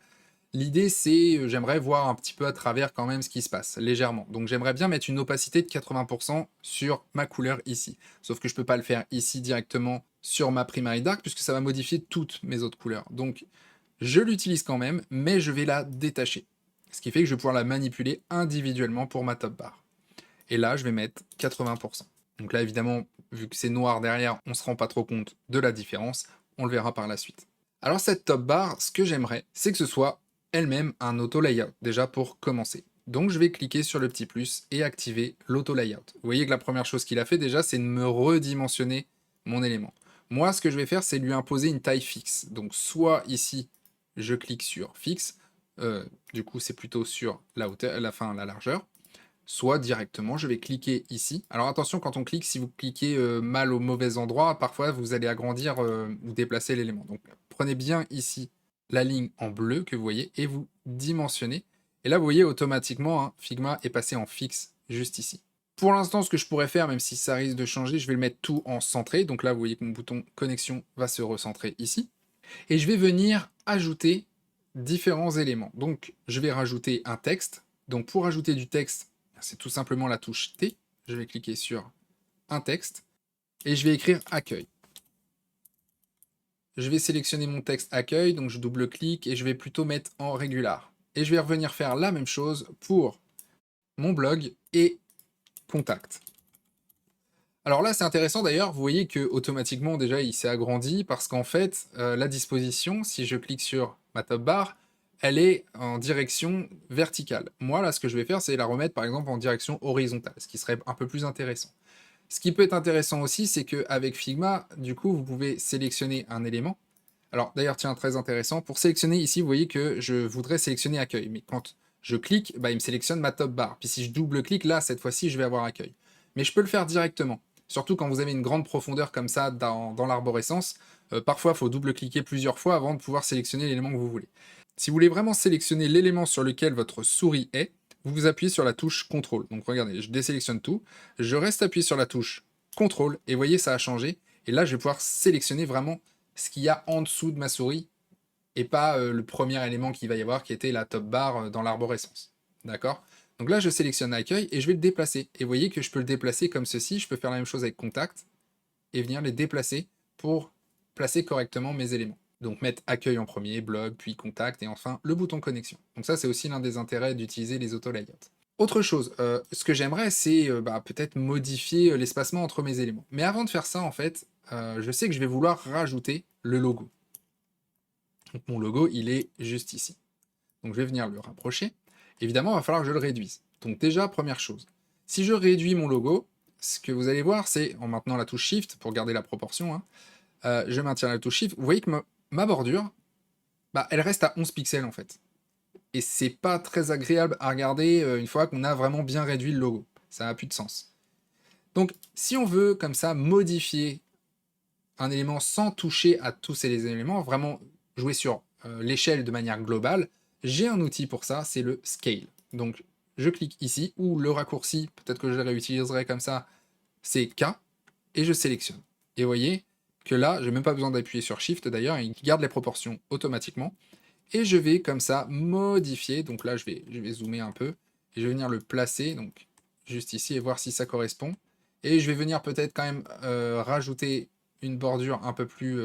l'idée c'est, j'aimerais voir un petit peu à travers quand même ce qui se passe, légèrement. Donc j'aimerais bien mettre une opacité de 80% sur ma couleur ici. Sauf que je peux pas le faire ici directement sur ma primary dark, puisque ça va modifier toutes mes autres couleurs. Donc je l'utilise quand même, mais je vais la détacher. Ce qui fait que je vais pouvoir la manipuler individuellement pour ma top bar. Et là, je vais mettre 80%. Donc là, évidemment, vu que c'est noir derrière, on ne se rend pas trop compte de la différence. On le verra par la suite. Alors cette top bar, ce que j'aimerais, c'est que ce soit elle-même un auto-layout, déjà pour commencer. Donc je vais cliquer sur le petit plus et activer l'auto-layout. Vous voyez que la première chose qu'il a fait déjà, c'est de me redimensionner mon élément. Moi, ce que je vais faire, c'est lui imposer une taille fixe. Donc soit ici, je clique sur fixe, du coup c'est plutôt sur la hauteur, la largeur, soit directement je vais cliquer ici. Alors attention, quand on clique, si vous cliquez mal au mauvais endroit, parfois vous allez agrandir ou déplacer l'élément. Donc prenez bien ici la ligne en bleu que vous voyez et vous dimensionnez. Et là vous voyez automatiquement, Figma est passé en fixe juste ici. Pour l'instant, ce que je pourrais faire, même si ça risque de changer, je vais le mettre tout en centré. Donc là, vous voyez que mon bouton connexion va se recentrer ici. Et je vais venir ajouter différents éléments. Donc, je vais rajouter un texte. Donc, pour ajouter du texte, c'est tout simplement la touche T. Je vais cliquer sur un texte et je vais écrire accueil. Je vais sélectionner mon texte accueil, donc je double-clique et je vais plutôt mettre en régular. Et je vais revenir faire la même chose pour mon blog et contact. Alors là, c'est intéressant d'ailleurs, vous voyez que automatiquement déjà il s'est agrandi parce qu'en fait, la disposition, si je clique sur ma top bar, elle est en direction verticale. Moi là, ce que je vais faire, c'est la remettre par exemple en direction horizontale, ce qui serait un peu plus intéressant. Ce qui peut être intéressant aussi, c'est qu'avec Figma, du coup, vous pouvez sélectionner un élément. Alors d'ailleurs, tiens, très intéressant, pour sélectionner ici, vous voyez que je voudrais sélectionner accueil, mais quand je clique, il me sélectionne ma top bar. Puis si je double-clique, là, cette fois-ci, je vais avoir accueil. Mais je peux le faire directement. Surtout quand vous avez une grande profondeur comme ça dans l'arborescence, parfois il faut double-cliquer plusieurs fois avant de pouvoir sélectionner l'élément que vous voulez. Si vous voulez vraiment sélectionner l'élément sur lequel votre souris est, vous vous appuyez sur la touche CTRL. Donc regardez, je désélectionne tout, je reste appuyé sur la touche CTRL, et vous voyez, ça a changé. Et là, je vais pouvoir sélectionner vraiment ce qu'il y a en dessous de ma souris, et pas le premier élément qu'il va y avoir, qui était la top bar dans l'arborescence. D'accord? Donc là, je sélectionne accueil, et je vais le déplacer. Et vous voyez que je peux le déplacer comme ceci, je peux faire la même chose avec contact, et venir les déplacer pour placer correctement mes éléments. Donc mettre accueil en premier, blog, puis contact, et enfin le bouton connexion. Donc ça, c'est aussi l'un des intérêts d'utiliser les auto-layouts. Autre chose, ce que j'aimerais, c'est peut-être modifier l'espacement entre mes éléments. Mais avant de faire ça, en fait, je sais que je vais vouloir rajouter le logo. Donc mon logo, il est juste ici. Donc je vais venir le rapprocher. Évidemment, il va falloir que je le réduise. Donc déjà, première chose, si je réduis mon logo, ce que vous allez voir, c'est, en maintenant la touche Shift, pour garder la proportion, hein, je maintiens la touche Shift, vous voyez que ma bordure, elle reste à 11 pixels en fait. Et c'est pas très agréable à regarder une fois qu'on a vraiment bien réduit le logo. Ça n'a plus de sens. Donc, si on veut comme ça modifier un élément sans toucher à tous ces éléments, vraiment jouer sur l'échelle de manière globale, j'ai un outil pour ça, c'est le Scale. Donc, je clique ici, ou le raccourci, peut-être que je le réutiliserai comme ça, c'est K, et je sélectionne. Et vous voyez que là, j'ai même pas besoin d'appuyer sur Shift d'ailleurs, il garde les proportions automatiquement. Et je vais comme ça modifier, donc là je vais zoomer un peu, et je vais venir le placer, donc juste ici, et voir si ça correspond. Et je vais venir peut-être quand même rajouter une bordure un peu plus...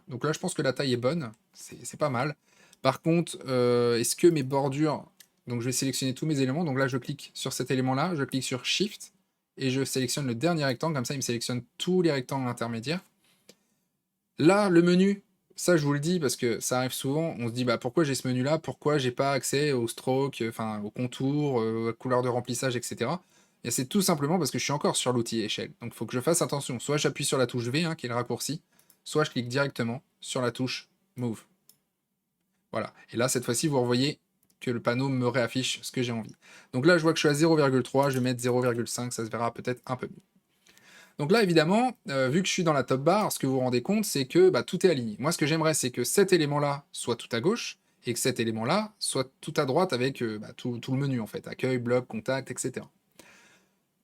Donc là je pense que la taille est bonne, c'est pas mal. Par contre, est-ce que mes bordures... Donc je vais sélectionner tous mes éléments, donc là je clique sur cet élément-là, je clique sur Shift, et je sélectionne le dernier rectangle, comme ça il me sélectionne tous les rectangles intermédiaires. Là, le menu, ça je vous le dis parce que ça arrive souvent, on se dit pourquoi j'ai ce menu-là, pourquoi j'ai pas accès aux strokes, enfin aux contours, aux couleurs de remplissage, etc. Et c'est tout simplement parce que je suis encore sur l'outil échelle. Donc il faut que je fasse attention. Soit j'appuie sur la touche V, hein, qui est le raccourci, soit je clique directement sur la touche Move. Voilà. Et là, cette fois-ci, vous revoyez que le panneau me réaffiche ce que j'ai envie. Donc là, je vois que je suis à 0,3, je vais mettre 0,5, ça se verra peut-être un peu mieux. Donc là, évidemment, vu que je suis dans la top bar, ce que vous vous rendez compte, c'est que tout est aligné. Moi, ce que j'aimerais, c'est que cet élément-là soit tout à gauche, et que cet élément-là soit tout à droite avec tout le menu, en fait. Accueil, blog, contact, etc.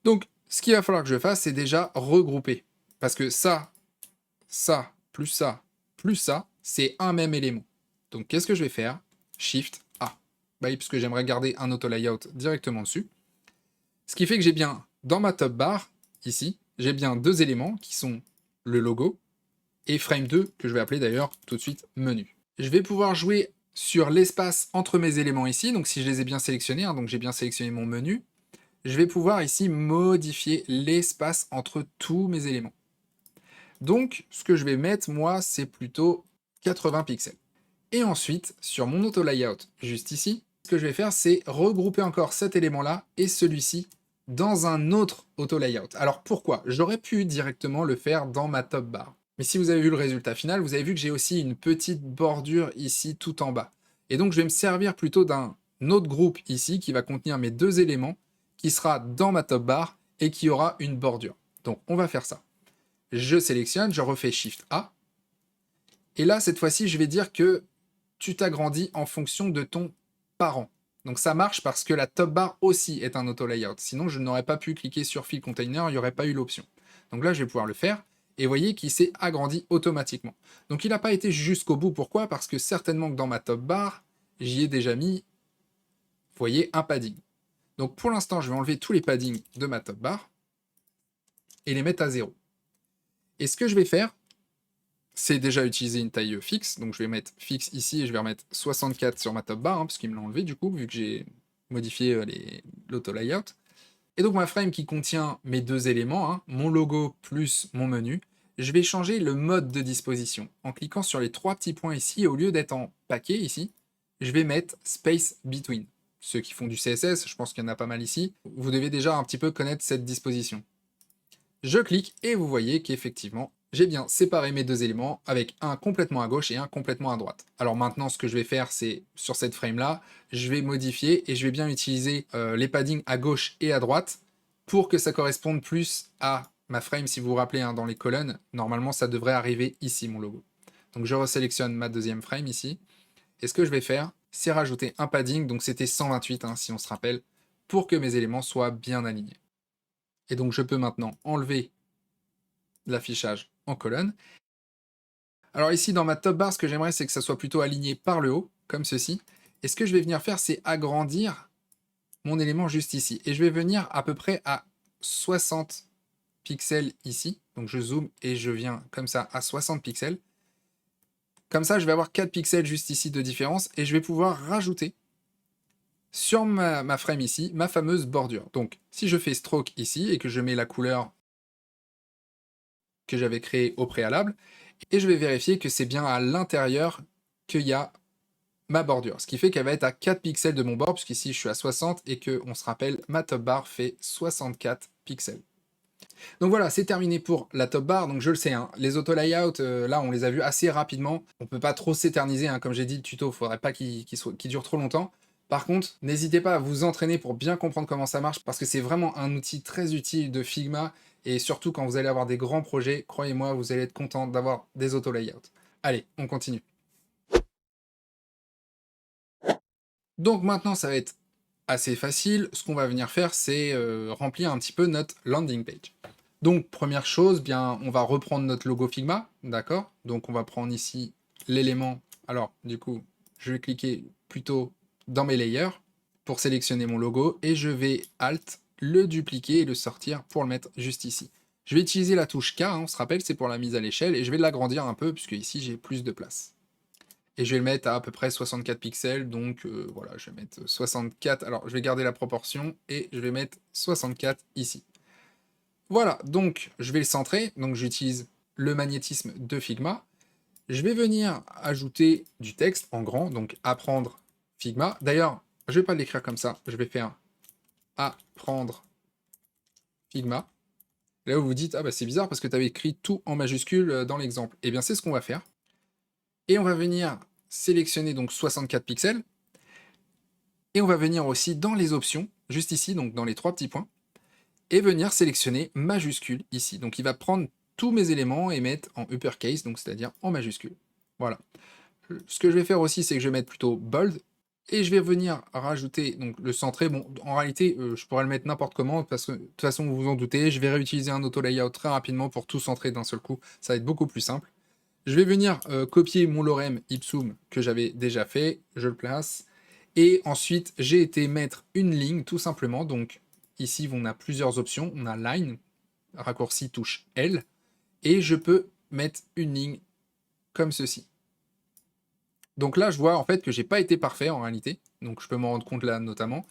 Donc, ce qu'il va falloir que je fasse, c'est déjà regrouper. Parce que ça, plus ça, c'est un même élément. Donc, qu'est-ce que je vais faire? Shift A. Oui, puisque j'aimerais garder un auto-layout directement dessus. Ce qui fait que j'ai bien, dans ma top bar, ici, j'ai bien deux éléments qui sont le logo et frame 2, que je vais appeler d'ailleurs tout de suite menu. Je vais pouvoir jouer sur l'espace entre mes éléments ici, donc si je les ai bien sélectionnés, hein, donc j'ai bien sélectionné mon menu, je vais pouvoir ici modifier l'espace entre tous mes éléments. Donc, ce que je vais mettre, moi, c'est plutôt 80 pixels. Et ensuite, sur mon auto layout, juste ici, ce que je vais faire, c'est regrouper encore cet élément-là et celui-ci dans un autre auto layout. Alors pourquoi? J'aurais pu directement le faire dans ma top bar. Mais si vous avez vu le résultat final, vous avez vu que j'ai aussi une petite bordure ici tout en bas. Et donc je vais me servir plutôt d'un autre groupe ici qui va contenir mes deux éléments, qui sera dans ma top bar et qui aura une bordure. Donc on va faire ça. Je sélectionne, je refais Shift A. Et là, cette fois-ci, je vais dire que tu t'agrandis en fonction de ton parent. Donc ça marche parce que la top bar aussi est un auto layout. Sinon, je n'aurais pas pu cliquer sur Fill Container, il n'y aurait pas eu l'option. Donc là, je vais pouvoir le faire. Et vous voyez qu'il s'est agrandi automatiquement. Donc il n'a pas été jusqu'au bout. Pourquoi? Parce que certainement que dans ma top bar, j'y ai déjà mis, vous voyez, un padding. Donc pour l'instant, je vais enlever tous les paddings de ma top bar et les mettre à 0. Et ce que je vais faire, c'est déjà utiliser une taille fixe, donc je vais mettre fixe ici et je vais remettre 64 sur ma top bar, hein, parce qu'il me l'a enlevé du coup, vu que j'ai modifié l'auto-layout. Et donc ma frame qui contient mes deux éléments, hein, mon logo plus mon menu, je vais changer le mode de disposition. En cliquant sur les trois petits points ici, au lieu d'être en paquet ici, je vais mettre Space Between. Ceux qui font du CSS, je pense qu'il y en a pas mal ici, vous devez déjà un petit peu connaître cette disposition. Je clique et vous voyez qu'effectivement, j'ai bien séparé mes deux éléments avec un complètement à gauche et un complètement à droite. Alors maintenant, ce que je vais faire, c'est sur cette frame-là, je vais modifier et je vais bien utiliser les paddings à gauche et à droite pour que ça corresponde plus à ma frame. Si vous vous rappelez, hein, dans les colonnes, normalement, ça devrait arriver ici, mon logo. Donc je resélectionne ma deuxième frame ici. Et ce que je vais faire, c'est rajouter un padding, donc c'était 128 hein, si on se rappelle, pour que mes éléments soient bien alignés. Et donc je peux maintenant enlever l'affichage en colonne. Alors ici dans ma top bar, ce que j'aimerais c'est que ça soit plutôt aligné par le haut, comme ceci. Et ce que je vais venir faire, c'est agrandir mon élément juste ici. Et je vais venir à peu près à 60 pixels ici. Donc je zoome et je viens comme ça à 60 pixels. Comme ça, je vais avoir 4 pixels juste ici de différence et je vais pouvoir rajouter sur ma frame ici, ma fameuse bordure. Donc si je fais stroke ici et que je mets la couleur que j'avais créée au préalable, et je vais vérifier que c'est bien à l'intérieur qu'il y a ma bordure. Ce qui fait qu'elle va être à 4 pixels de mon bord, puisqu'ici je suis à 60 et que, on se rappelle, ma top bar fait 64 pixels. Donc voilà, c'est terminé pour la top bar. Donc je le sais, hein, les auto layout, là on les a vus assez rapidement. On peut pas trop s'éterniser, hein, comme j'ai dit, le tuto, il faudrait pas qu'il dure trop longtemps. Par contre, n'hésitez pas à vous entraîner pour bien comprendre comment ça marche, parce que c'est vraiment un outil très utile de Figma, et surtout quand vous allez avoir des grands projets, croyez-moi, vous allez être content d'avoir des auto layout. Allez, on continue. Donc maintenant, ça va être assez facile. Ce qu'on va venir faire, c'est remplir un petit peu notre landing page. Donc, première chose, bien, on va reprendre notre logo Figma, d'accord? Donc, on va prendre ici l'élément. Alors, du coup, je vais cliquer plutôt dans mes layers pour sélectionner mon logo et je vais Alt, le dupliquer et le sortir pour le mettre juste ici. Je vais utiliser la touche K, hein, on se rappelle, c'est pour la mise à l'échelle, et je vais l'agrandir un peu puisque ici j'ai plus de place. Et je vais le mettre à peu près 64 pixels, donc voilà, je vais mettre 64, alors je vais garder la proportion, et je vais mettre 64 ici. Voilà, donc je vais le centrer, donc j'utilise le magnétisme de Figma. Je vais venir ajouter du texte en grand, donc apprendre Figma. D'ailleurs, je ne vais pas l'écrire comme ça, je vais faire apprendre Figma. Là où vous dites, ah bah c'est bizarre parce que tu avais écrit tout en majuscule dans l'exemple. Eh bien c'est ce qu'on va faire. Et on va venir sélectionner donc 64 pixels. Et on va venir aussi dans les options, juste ici, donc dans les trois petits points, et venir sélectionner majuscule ici. Donc il va prendre tous mes éléments et mettre en uppercase, donc c'est-à-dire en majuscule. Voilà. Ce que je vais faire aussi, c'est que je vais mettre plutôt bold, et je vais venir rajouter donc le centré. Bon, en réalité, je pourrais le mettre n'importe comment, parce que de toute façon, vous vous en doutez, je vais réutiliser un auto layout très rapidement pour tout centrer d'un seul coup. Ça va être beaucoup plus simple. Je vais venir copier mon lorem ipsum que j'avais déjà fait, je le place, et ensuite j'ai été mettre une ligne tout simplement. Donc ici on a plusieurs options, on a line, raccourci touche L, et je peux mettre une ligne comme ceci. Donc là je vois en fait que j'ai pas été parfait en réalité, donc je peux m'en rendre compte là notamment.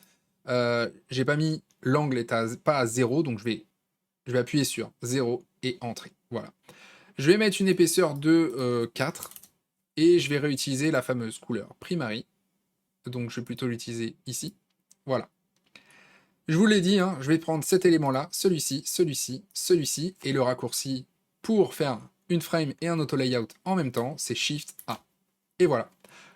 J'ai pas mis l'angle est pas à 0, donc je vais appuyer sur 0 et entrer. Voilà. Je vais mettre une épaisseur de 4 et je vais réutiliser la fameuse couleur primary. Donc je vais plutôt l'utiliser ici. Voilà. Je vous l'ai dit, hein, je vais prendre cet élément-là, celui-ci, celui-ci, celui-ci, et le raccourci pour faire une frame et un auto layout en même temps, c'est Shift A. Et voilà.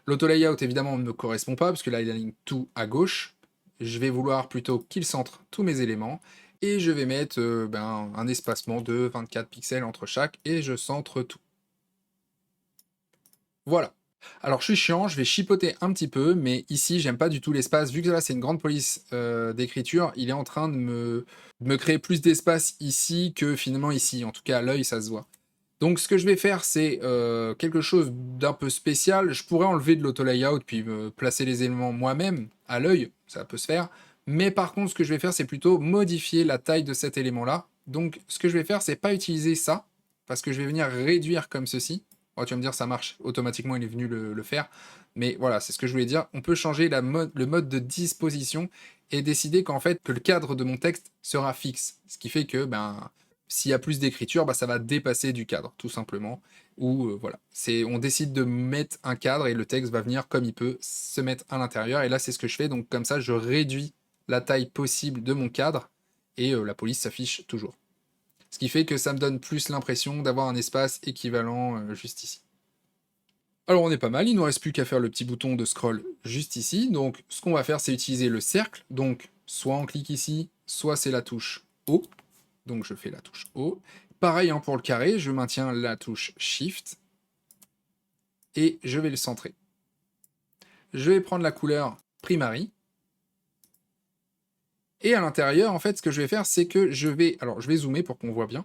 L'auto layout évidemment ne me correspond pas, parce que là il aligne tout à gauche. Je vais vouloir plutôt qu'il centre tous mes éléments, et je vais mettre un espacement de 24 pixels entre chaque, et je centre tout. Voilà. Alors je suis chiant, je vais chipoter un petit peu, mais ici j'aime pas du tout l'espace. Vu que là c'est une grande police d'écriture, il est en train de me créer plus d'espace ici que finalement ici. En tout cas à l'œil ça se voit. Donc ce que je vais faire c'est quelque chose d'un peu spécial. Je pourrais enlever de l'auto-layout puis me placer les éléments moi-même à l'œil, ça peut se faire. Mais par contre ce que je vais faire c'est plutôt modifier la taille de cet élément-là. Donc ce que je vais faire c'est pas utiliser ça, parce que je vais venir réduire comme ceci. Oh, tu vas me dire, ça marche, automatiquement il est venu le faire. Mais voilà, c'est ce que je voulais dire. On peut changer le mode de disposition et décider qu'en fait, que le cadre de mon texte sera fixe. Ce qui fait que, s'il y a plus d'écriture, ça va dépasser du cadre, tout simplement. Ou voilà, on décide de mettre un cadre et le texte va venir comme il peut se mettre à l'intérieur. Et là, c'est ce que je fais. Donc comme ça, je réduis la taille possible de mon cadre et la police s'affiche toujours. Ce qui fait que ça me donne plus l'impression d'avoir un espace équivalent juste ici. Alors on est pas mal, il ne nous reste plus qu'à faire le petit bouton de scroll juste ici. Donc ce qu'on va faire, c'est utiliser le cercle. Donc soit on clique ici, soit c'est la touche O. Donc je fais la touche O. Pareil hein, pour le carré, je maintiens la touche Shift et je vais le centrer. je vais prendre la couleur Primary. Et à l'intérieur, en fait, ce que je vais faire, c'est que je vais zoomer pour qu'on voit bien.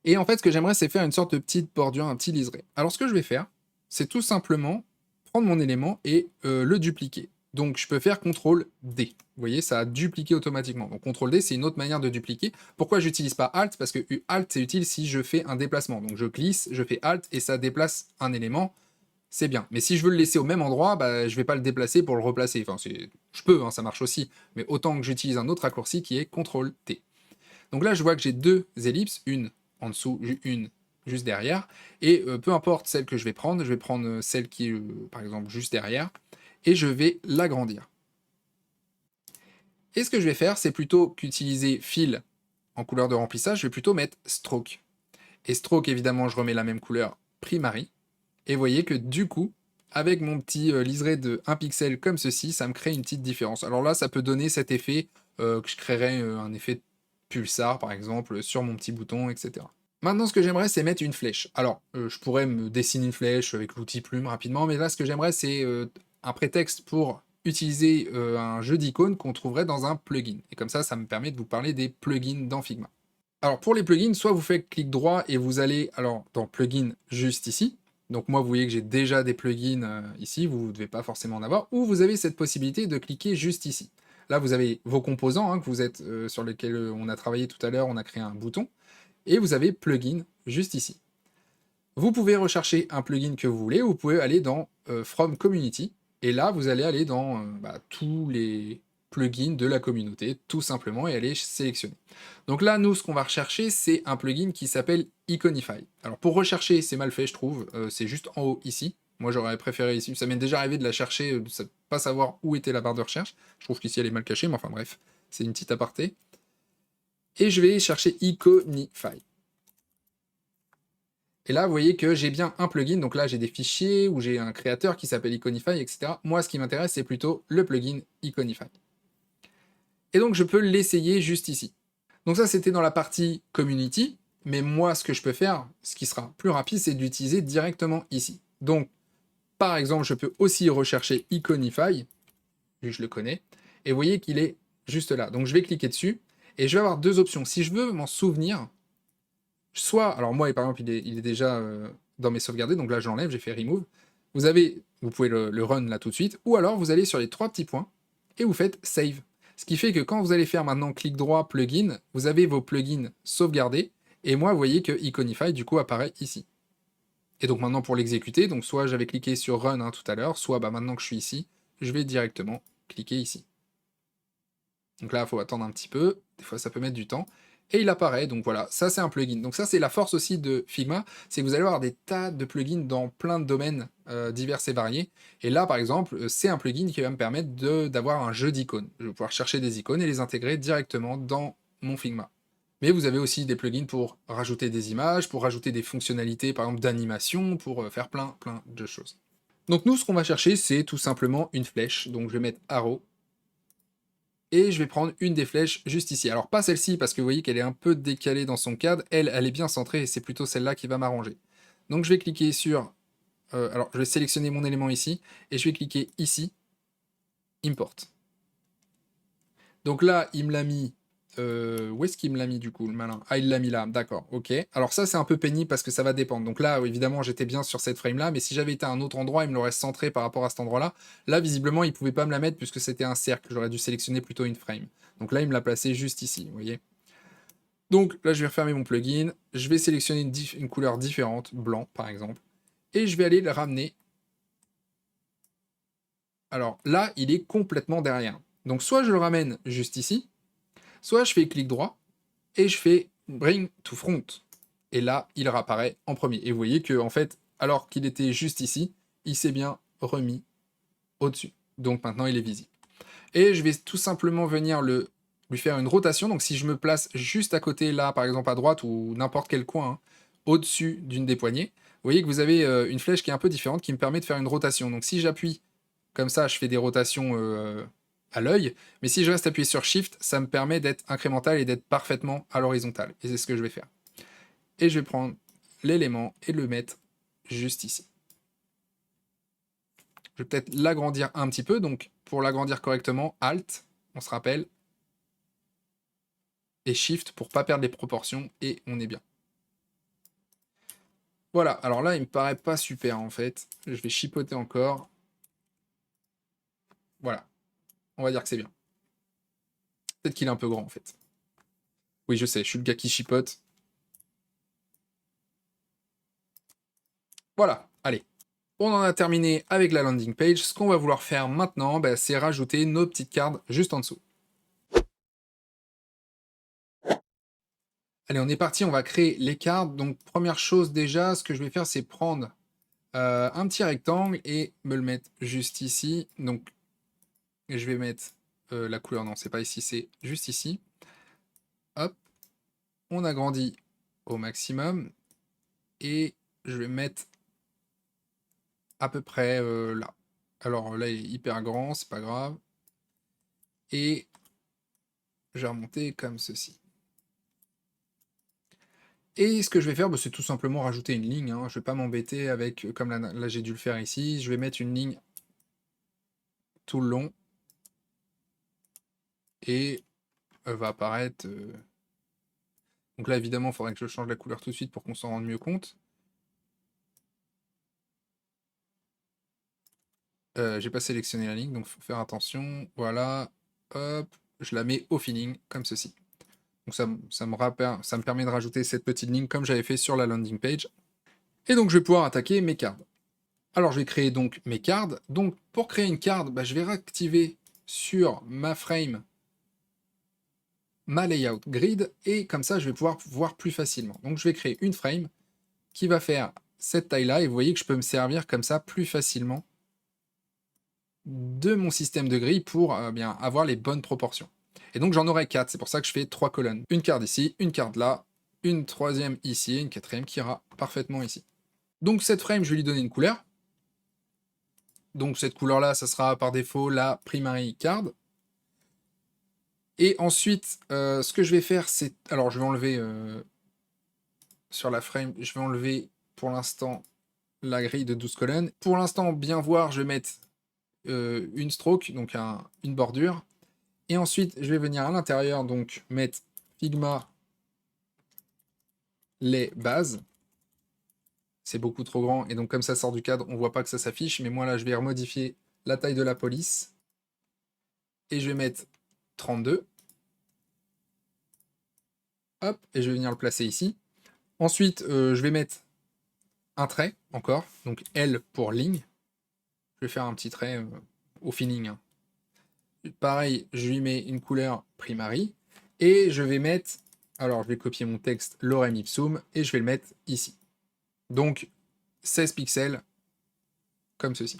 Et en fait, ce que j'aimerais, c'est faire une sorte de petite bordure, un petit liseré. Alors, ce que je vais faire, c'est tout simplement prendre mon élément et le dupliquer. Donc, je peux faire CTRL-D. Vous voyez, ça a dupliqué automatiquement. Donc, CTRL-D, c'est une autre manière de dupliquer. Pourquoi j'utilise pas Alt? Parce que Alt, c'est utile si je fais un déplacement. Donc, je glisse, je fais Alt et ça déplace un élément. C'est bien. Mais si je veux le laisser au même endroit, bah, je vais pas le déplacer pour le replacer. Enfin, je peux, hein, ça marche aussi. Mais autant que j'utilise un autre raccourci qui est CTRL-T. Donc là, je vois que j'ai deux ellipses, une en dessous, une juste derrière. Et peu importe celle que je vais prendre celle qui est, par exemple, juste derrière. Et je vais l'agrandir. Et ce que je vais faire, c'est plutôt qu'utiliser Fill en couleur de remplissage, je vais plutôt mettre Stroke. Et Stroke, évidemment, je remets la même couleur Primary. Et vous voyez que du coup, avec mon petit liseré de 1 pixel comme ceci, ça me crée une petite différence. Alors là, ça peut donner cet effet que je créerais un effet pulsar, par exemple, sur mon petit bouton, etc. Maintenant, ce que j'aimerais, c'est mettre une flèche. Alors, je pourrais me dessiner une flèche avec l'outil plume rapidement, mais là, ce que j'aimerais, c'est un prétexte pour utiliser un jeu d'icônes qu'on trouverait dans un plugin. Et comme ça me permet de vous parler des plugins dans Figma. Alors, pour les plugins, soit vous faites clic droit et vous allez dans plugin juste ici. Donc moi, vous voyez que j'ai déjà des plugins ici, vous ne devez pas forcément en avoir, ou vous avez cette possibilité de cliquer juste ici. Là, vous avez vos composants que vous êtes sur lesquels on a travaillé tout à l'heure, on a créé un bouton, et vous avez plugin juste ici. Vous pouvez rechercher un plugin que vous voulez, ou vous pouvez aller dans From Community, et là, vous allez aller dans tous les plugins de la communauté, tout simplement, et aller sélectionner. Donc là, nous, ce qu'on va rechercher, c'est un plugin qui s'appelle Iconify. Alors pour rechercher, c'est mal fait, je trouve, c'est juste en haut ici. Moi, j'aurais préféré ici, ça m'est déjà arrivé de la chercher, de ne pas savoir où était la barre de recherche. Je trouve qu'ici, elle est mal cachée, mais enfin bref, c'est une petite aparté. Et je vais chercher Iconify. Et là, vous voyez que j'ai bien un plugin, donc là j'ai des fichiers où j'ai un créateur qui s'appelle Iconify, etc. Moi, ce qui m'intéresse, c'est plutôt le plugin Iconify. Et donc, je peux l'essayer juste ici. Donc ça, c'était dans la partie Community, mais moi, ce que je peux faire, ce qui sera plus rapide, c'est d'utiliser directement ici. Donc, par exemple, je peux aussi rechercher Iconify, vu que je le connais, et vous voyez qu'il est juste là. Donc, je vais cliquer dessus, et je vais avoir deux options. Si je veux m'en souvenir, soit, alors moi, par exemple, il est déjà dans mes sauvegardés, donc là, je l'enlève, j'ai fait Remove. Vous pouvez le run là tout de suite, ou alors vous allez sur les trois petits points, et vous faites Save. Ce qui fait que quand vous allez faire maintenant clic droit plugin, vous avez vos plugins sauvegardés, et moi, vous voyez que Iconify, du coup, apparaît ici. Et donc maintenant, pour l'exécuter, donc soit j'avais cliqué sur Run tout à l'heure, soit maintenant que je suis ici, je vais directement cliquer ici. Donc là, il faut attendre un petit peu, des fois ça peut mettre du temps, et il apparaît, donc voilà, ça c'est un plugin. Donc ça c'est la force aussi de Figma, c'est que vous allez avoir des tas de plugins dans plein de domaines divers et variés, et là par exemple, c'est un plugin qui va me permettre d'avoir un jeu d'icônes. Je vais pouvoir chercher des icônes et les intégrer directement dans mon Figma. Mais vous avez aussi des plugins pour rajouter des images, pour rajouter des fonctionnalités par exemple d'animation, pour faire plein de choses. Donc nous ce qu'on va chercher c'est tout simplement une flèche, donc je vais mettre arrow, et je vais prendre une des flèches juste ici. Alors pas celle-ci, parce que vous voyez qu'elle est un peu décalée dans son cadre, elle est bien centrée, et c'est plutôt celle-là qui va m'arranger. Donc je vais cliquer sur... alors je vais sélectionner mon élément ici, et je vais cliquer ici, Import. Donc là, il me l'a mis... où est-ce qu'il me l'a mis du coup, le malin? Ah, il l'a mis là, d'accord, ok. Alors ça, c'est un peu pénible parce que ça va dépendre. Donc là, évidemment, j'étais bien sur cette frame-là, mais si j'avais été à un autre endroit, il me l'aurait centré par rapport à cet endroit-là. Là, visiblement, il pouvait pas me la mettre puisque c'était un cercle. J'aurais dû sélectionner plutôt une frame. Donc là, il me l'a placé juste ici, vous voyez. Donc là, je vais refermer mon plugin. Je vais sélectionner une couleur différente, blanc par exemple. Et je vais aller le ramener. Alors là, il est complètement derrière. Donc soit je le ramène juste ici, soit je fais clic droit, et je fais Bring to Front. Et là, il réapparaît en premier. Et vous voyez que, en fait, alors qu'il était juste ici, il s'est bien remis au-dessus. Donc maintenant, il est visible. Et je vais tout simplement venir lui faire une rotation. Donc si je me place juste à côté, là, par exemple à droite, ou n'importe quel coin, au-dessus d'une des poignées, vous voyez que vous avez une flèche qui est un peu différente, qui me permet de faire une rotation. Donc si j'appuie comme ça, je fais des rotations à l'œil, mais si je reste appuyé sur Shift, ça me permet d'être incrémental et d'être parfaitement à l'horizontale. Et c'est ce que je vais faire. Et je vais prendre l'élément et le mettre juste ici. Je vais peut-être l'agrandir un petit peu. Donc, pour l'agrandir correctement, Alt, on se rappelle, et Shift pour pas perdre les proportions, et on est bien. Voilà, alors là, il me paraît pas super, en fait. Je vais chipoter encore. Voilà, on va dire que c'est bien. Peut-être qu'il est un peu grand, en fait. Oui, je sais, je suis le gars qui chipote. Voilà, allez. On en a terminé avec la landing page. Ce qu'on va vouloir faire maintenant, bah, c'est rajouter nos petites cartes juste en dessous. Allez, on est parti, on va créer les cartes. Donc, première chose déjà, ce que je vais faire, c'est prendre un petit rectangle et me le mettre juste ici. Donc, je vais mettre la couleur, non, c'est pas ici, c'est juste ici. Hop, on agrandit au maximum et je vais mettre à peu près là. Alors là, il est hyper grand, c'est pas grave. Et je vais remonter comme ceci. Et ce que je vais faire, bah, c'est tout simplement rajouter une ligne, hein. Je vais pas m'embêter avec, comme là j'ai dû le faire ici, je vais mettre une ligne tout le long et elle va apparaître. Donc là, évidemment, il faudrait que je change la couleur tout de suite pour qu'on s'en rende mieux compte. J'ai pas sélectionné la ligne, donc il faut faire attention. Voilà, hop, je la mets au feeling, comme ceci. Donc ça me permet de rajouter cette petite ligne comme j'avais fait sur la landing page. Et donc je vais pouvoir attaquer mes cartes. Alors je vais créer donc mes cartes. Donc pour créer une carte, bah, je vais réactiver sur ma frame ma layout grid et comme ça je vais pouvoir voir plus facilement. Donc je vais créer une frame qui va faire cette taille-là et vous voyez que je peux me servir comme ça plus facilement de mon système de grille pour bien avoir les bonnes proportions. Et donc j'en aurai 4, c'est pour ça que je fais 3 colonnes. Une carte ici, une carte là, une troisième ici et une quatrième qui ira parfaitement ici. Donc cette frame, je vais lui donner une couleur. Donc cette couleur-là, ça sera par défaut la primary card. Et ensuite, ce que je vais faire, c'est... Alors je vais enlever sur la frame, je vais enlever pour l'instant la grille de 12 colonnes. Pour l'instant, bien voir, je vais mettre une stroke, donc une bordure. Et ensuite, je vais venir à l'intérieur, donc mettre Figma les bases. C'est beaucoup trop grand, et donc comme ça sort du cadre, on voit pas que ça s'affiche, mais moi là, je vais remodifier la taille de la police. Et je vais mettre 32. Hop, et je vais venir le placer ici. Ensuite, je vais mettre un trait, encore, donc L pour ligne. Je vais faire un petit trait au feeling, hein. Pareil, je lui mets une couleur primary, et je vais mettre... Alors, je vais copier mon texte lorem ipsum, et je vais le mettre ici. Donc, 16 pixels, comme ceci.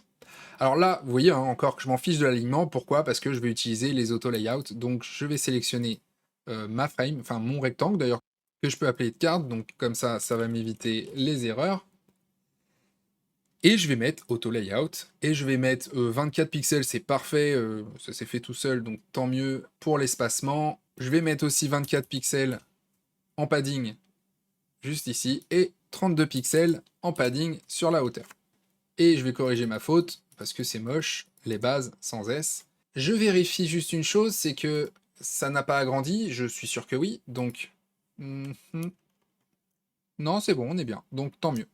Alors là, vous voyez hein, encore que je m'en fiche de l'alignement. Pourquoi? Parce que je vais utiliser les auto-layouts. Donc, je vais sélectionner ma frame, enfin mon rectangle d'ailleurs, que je peux appeler de carte. Donc, comme ça va m'éviter les erreurs. Et je vais mettre auto-layout. Et je vais mettre 24 pixels, c'est parfait. Ça s'est fait tout seul, donc tant mieux pour l'espacement. Je vais mettre aussi 24 pixels en padding, juste ici. Et 32 pixels en padding sur la hauteur. Et je vais corriger ma faute, parce que c'est moche, les bases sans S. Je vérifie juste une chose, c'est que ça n'a pas agrandi, je suis sûr que oui, donc... Non, c'est bon, on est bien, donc tant mieux.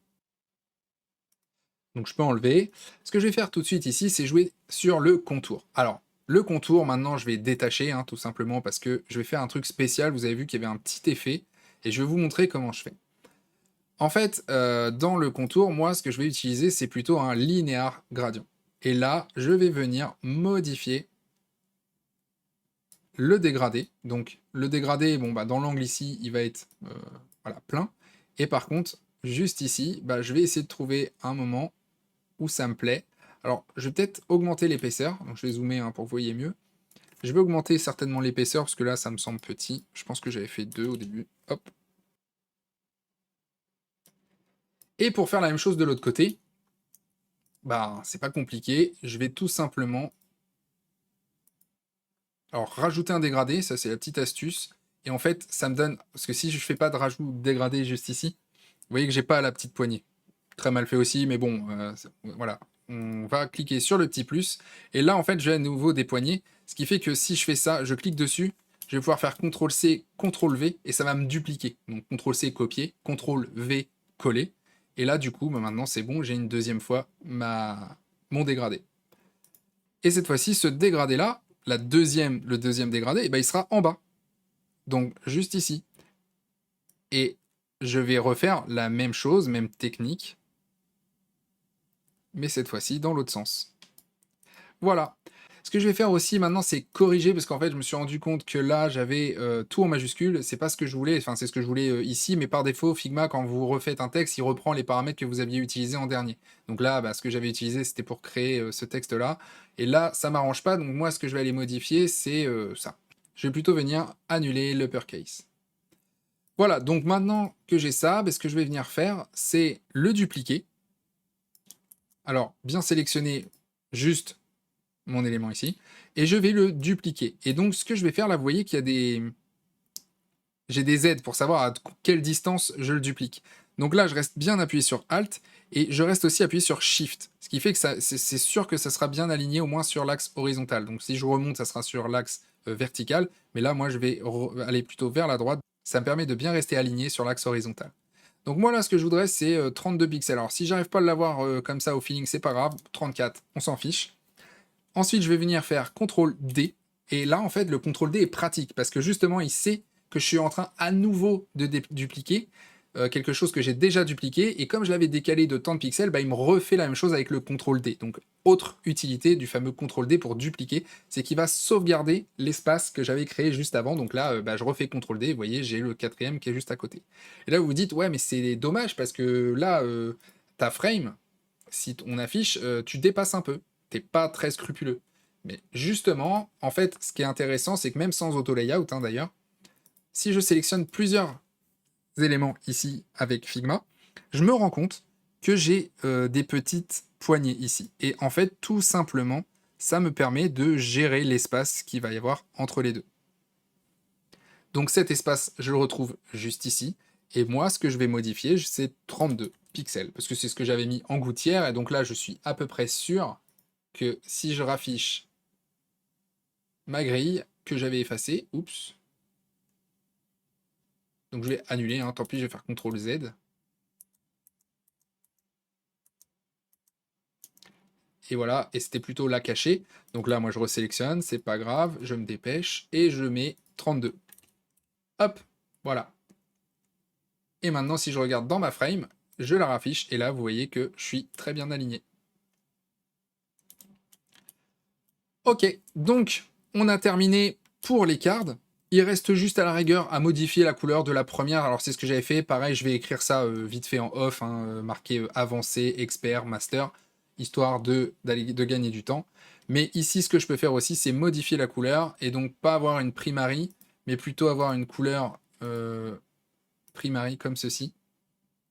Donc je peux enlever. Ce que je vais faire tout de suite ici, c'est jouer sur le contour. Alors, le contour, maintenant, je vais détacher, hein, tout simplement, parce que je vais faire un truc spécial. Vous avez vu qu'il y avait un petit effet, et je vais vous montrer comment je fais. En fait, dans le contour, moi, ce que je vais utiliser, c'est plutôt un linéaire gradient. Et là, je vais venir modifier le dégradé. Donc, le dégradé, bon, bah, dans l'angle ici, il va être voilà, plein. Et par contre, juste ici, bah, je vais essayer de trouver un moment où ça me plaît. Alors, je vais peut-être augmenter l'épaisseur. Donc, je vais zoomer hein, pour que vous voyez mieux. Je vais augmenter certainement l'épaisseur, parce que là, ça me semble petit. Je pense que j'avais fait 2 au début. Hop. Et pour faire la même chose de l'autre côté, bah, c'est pas compliqué. Je vais tout simplement rajouter un dégradé, ça c'est la petite astuce. Et en fait, ça me donne... Parce que si je fais pas de rajout de dégradé juste ici, vous voyez que j'ai pas la petite poignée. Très mal fait aussi, mais bon, voilà. on va cliquer sur le petit plus, et là, en fait, je vais à nouveau dépoigner, ce qui fait que si je fais ça, je clique dessus, je vais pouvoir faire CTRL-C, CTRL-V, et ça va me dupliquer. Donc CTRL-C, copier, CTRL-V, coller, et là, du coup, bah, maintenant, c'est bon, j'ai une deuxième fois mon dégradé. Et cette fois-ci, ce dégradé-là, le deuxième dégradé, eh ben, il sera en bas. Donc, juste ici. Et je vais refaire la même chose, même technique, mais cette fois-ci dans l'autre sens. Voilà. Ce que je vais faire aussi maintenant, c'est corriger, parce qu'en fait, je me suis rendu compte que là, j'avais tout en majuscule. C'est pas ce que je voulais, enfin, c'est ce que je voulais ici, mais par défaut, Figma, quand vous refaites un texte, il reprend les paramètres que vous aviez utilisés en dernier. Donc là, bah, ce que j'avais utilisé, c'était pour créer ce texte-là. Et là, ça m'arrange pas, donc moi, ce que je vais aller modifier, c'est ça. Je vais plutôt venir annuler l'uppercase. Voilà, donc maintenant que j'ai ça, bah, ce que je vais venir faire, c'est le dupliquer. Alors, bien sélectionner juste mon élément ici, et je vais le dupliquer. Et donc, ce que je vais faire, là, vous voyez qu'il y a des... J'ai des aides pour savoir à quelle distance je le duplique. Donc là, je reste bien appuyé sur Alt, et je reste aussi appuyé sur Shift, ce qui fait que c'est sûr que ça sera bien aligné au moins sur l'axe horizontal. Donc si je remonte, ça sera sur l'axe vertical, mais là, moi, je vais aller plutôt vers la droite. Ça me permet de bien rester aligné sur l'axe horizontal. Donc moi, là, ce que je voudrais, c'est 32 pixels. Alors si j'arrive pas à l'avoir comme ça au feeling, c'est pas grave, 34, on s'en fiche. Ensuite, je vais venir faire CTRL-D, et là, en fait, le CTRL-D est pratique, parce que justement, il sait que je suis en train à nouveau de dupliquer quelque chose que j'ai déjà dupliqué, et comme je l'avais décalé de tant de pixels, bah, il me refait la même chose avec le CTRL-D. Donc, autre utilité du fameux CTRL-D pour dupliquer, c'est qu'il va sauvegarder l'espace que j'avais créé juste avant. Donc là, bah, je refais CTRL-D, vous voyez, j'ai le quatrième qui est juste à côté. Et là, vous vous dites, ouais, mais c'est dommage, parce que là, ta frame, si on affiche, tu dépasses un peu. T'es pas très scrupuleux. Mais justement, en fait, ce qui est intéressant, c'est que même sans auto-layout, hein, d'ailleurs, si je sélectionne plusieurs éléments ici avec Figma, je me rends compte que j'ai des petites poignées ici. Et en fait, tout simplement, ça me permet de gérer l'espace qu'il va y avoir entre les deux. Donc cet espace, je le retrouve juste ici. Et moi, ce que je vais modifier, c'est 32 pixels, parce que c'est ce que j'avais mis en gouttière. Et donc là, je suis à peu près sûr que si je raffiche ma grille que j'avais effacée, oups, donc je vais annuler, hein, tant pis, je vais faire CTRL-Z. Et voilà, et c'était plutôt la cachée. Donc là, moi, je resélectionne, c'est pas grave, je me dépêche, et je mets 32. Hop, voilà. Et maintenant, si je regarde dans ma frame, je la raffiche, et là, vous voyez que je suis très bien aligné. Ok, donc, on a terminé pour les cards. Il reste juste à la rigueur à modifier la couleur de la première. Alors c'est ce que j'avais fait. Pareil, je vais écrire ça vite fait en off, hein, marqué avancé, expert, master, histoire de gagner du temps. Mais ici, ce que je peux faire aussi, c'est modifier la couleur et donc pas avoir une primary, mais plutôt avoir une couleur primary comme ceci.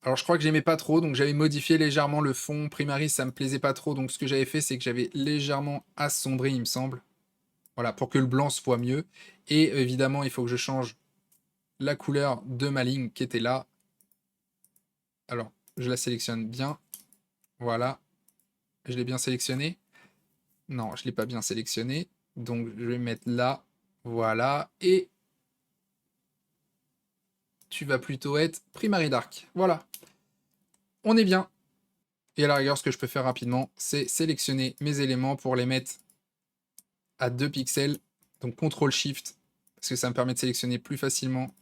Alors je crois que j'aimais pas trop, donc j'avais modifié légèrement le fond primary, ça me plaisait pas trop. Donc ce que j'avais fait, c'est que j'avais légèrement assombri, il me semble. Voilà, pour que le blanc se voit mieux. Et évidemment, il faut que je change la couleur de ma ligne qui était là. Alors, je la sélectionne bien. Voilà. Je l'ai bien sélectionné. Non, je ne l'ai pas bien sélectionné. Donc, je vais mettre là. Voilà. Et tu vas plutôt être Primary Dark. Voilà. On est bien. Et à la rigueur, ce que je peux faire rapidement, c'est sélectionner mes éléments pour les mettre à 2 pixels. Donc, CTRL-SHIFT, parce que ça me permet de sélectionner plus facilement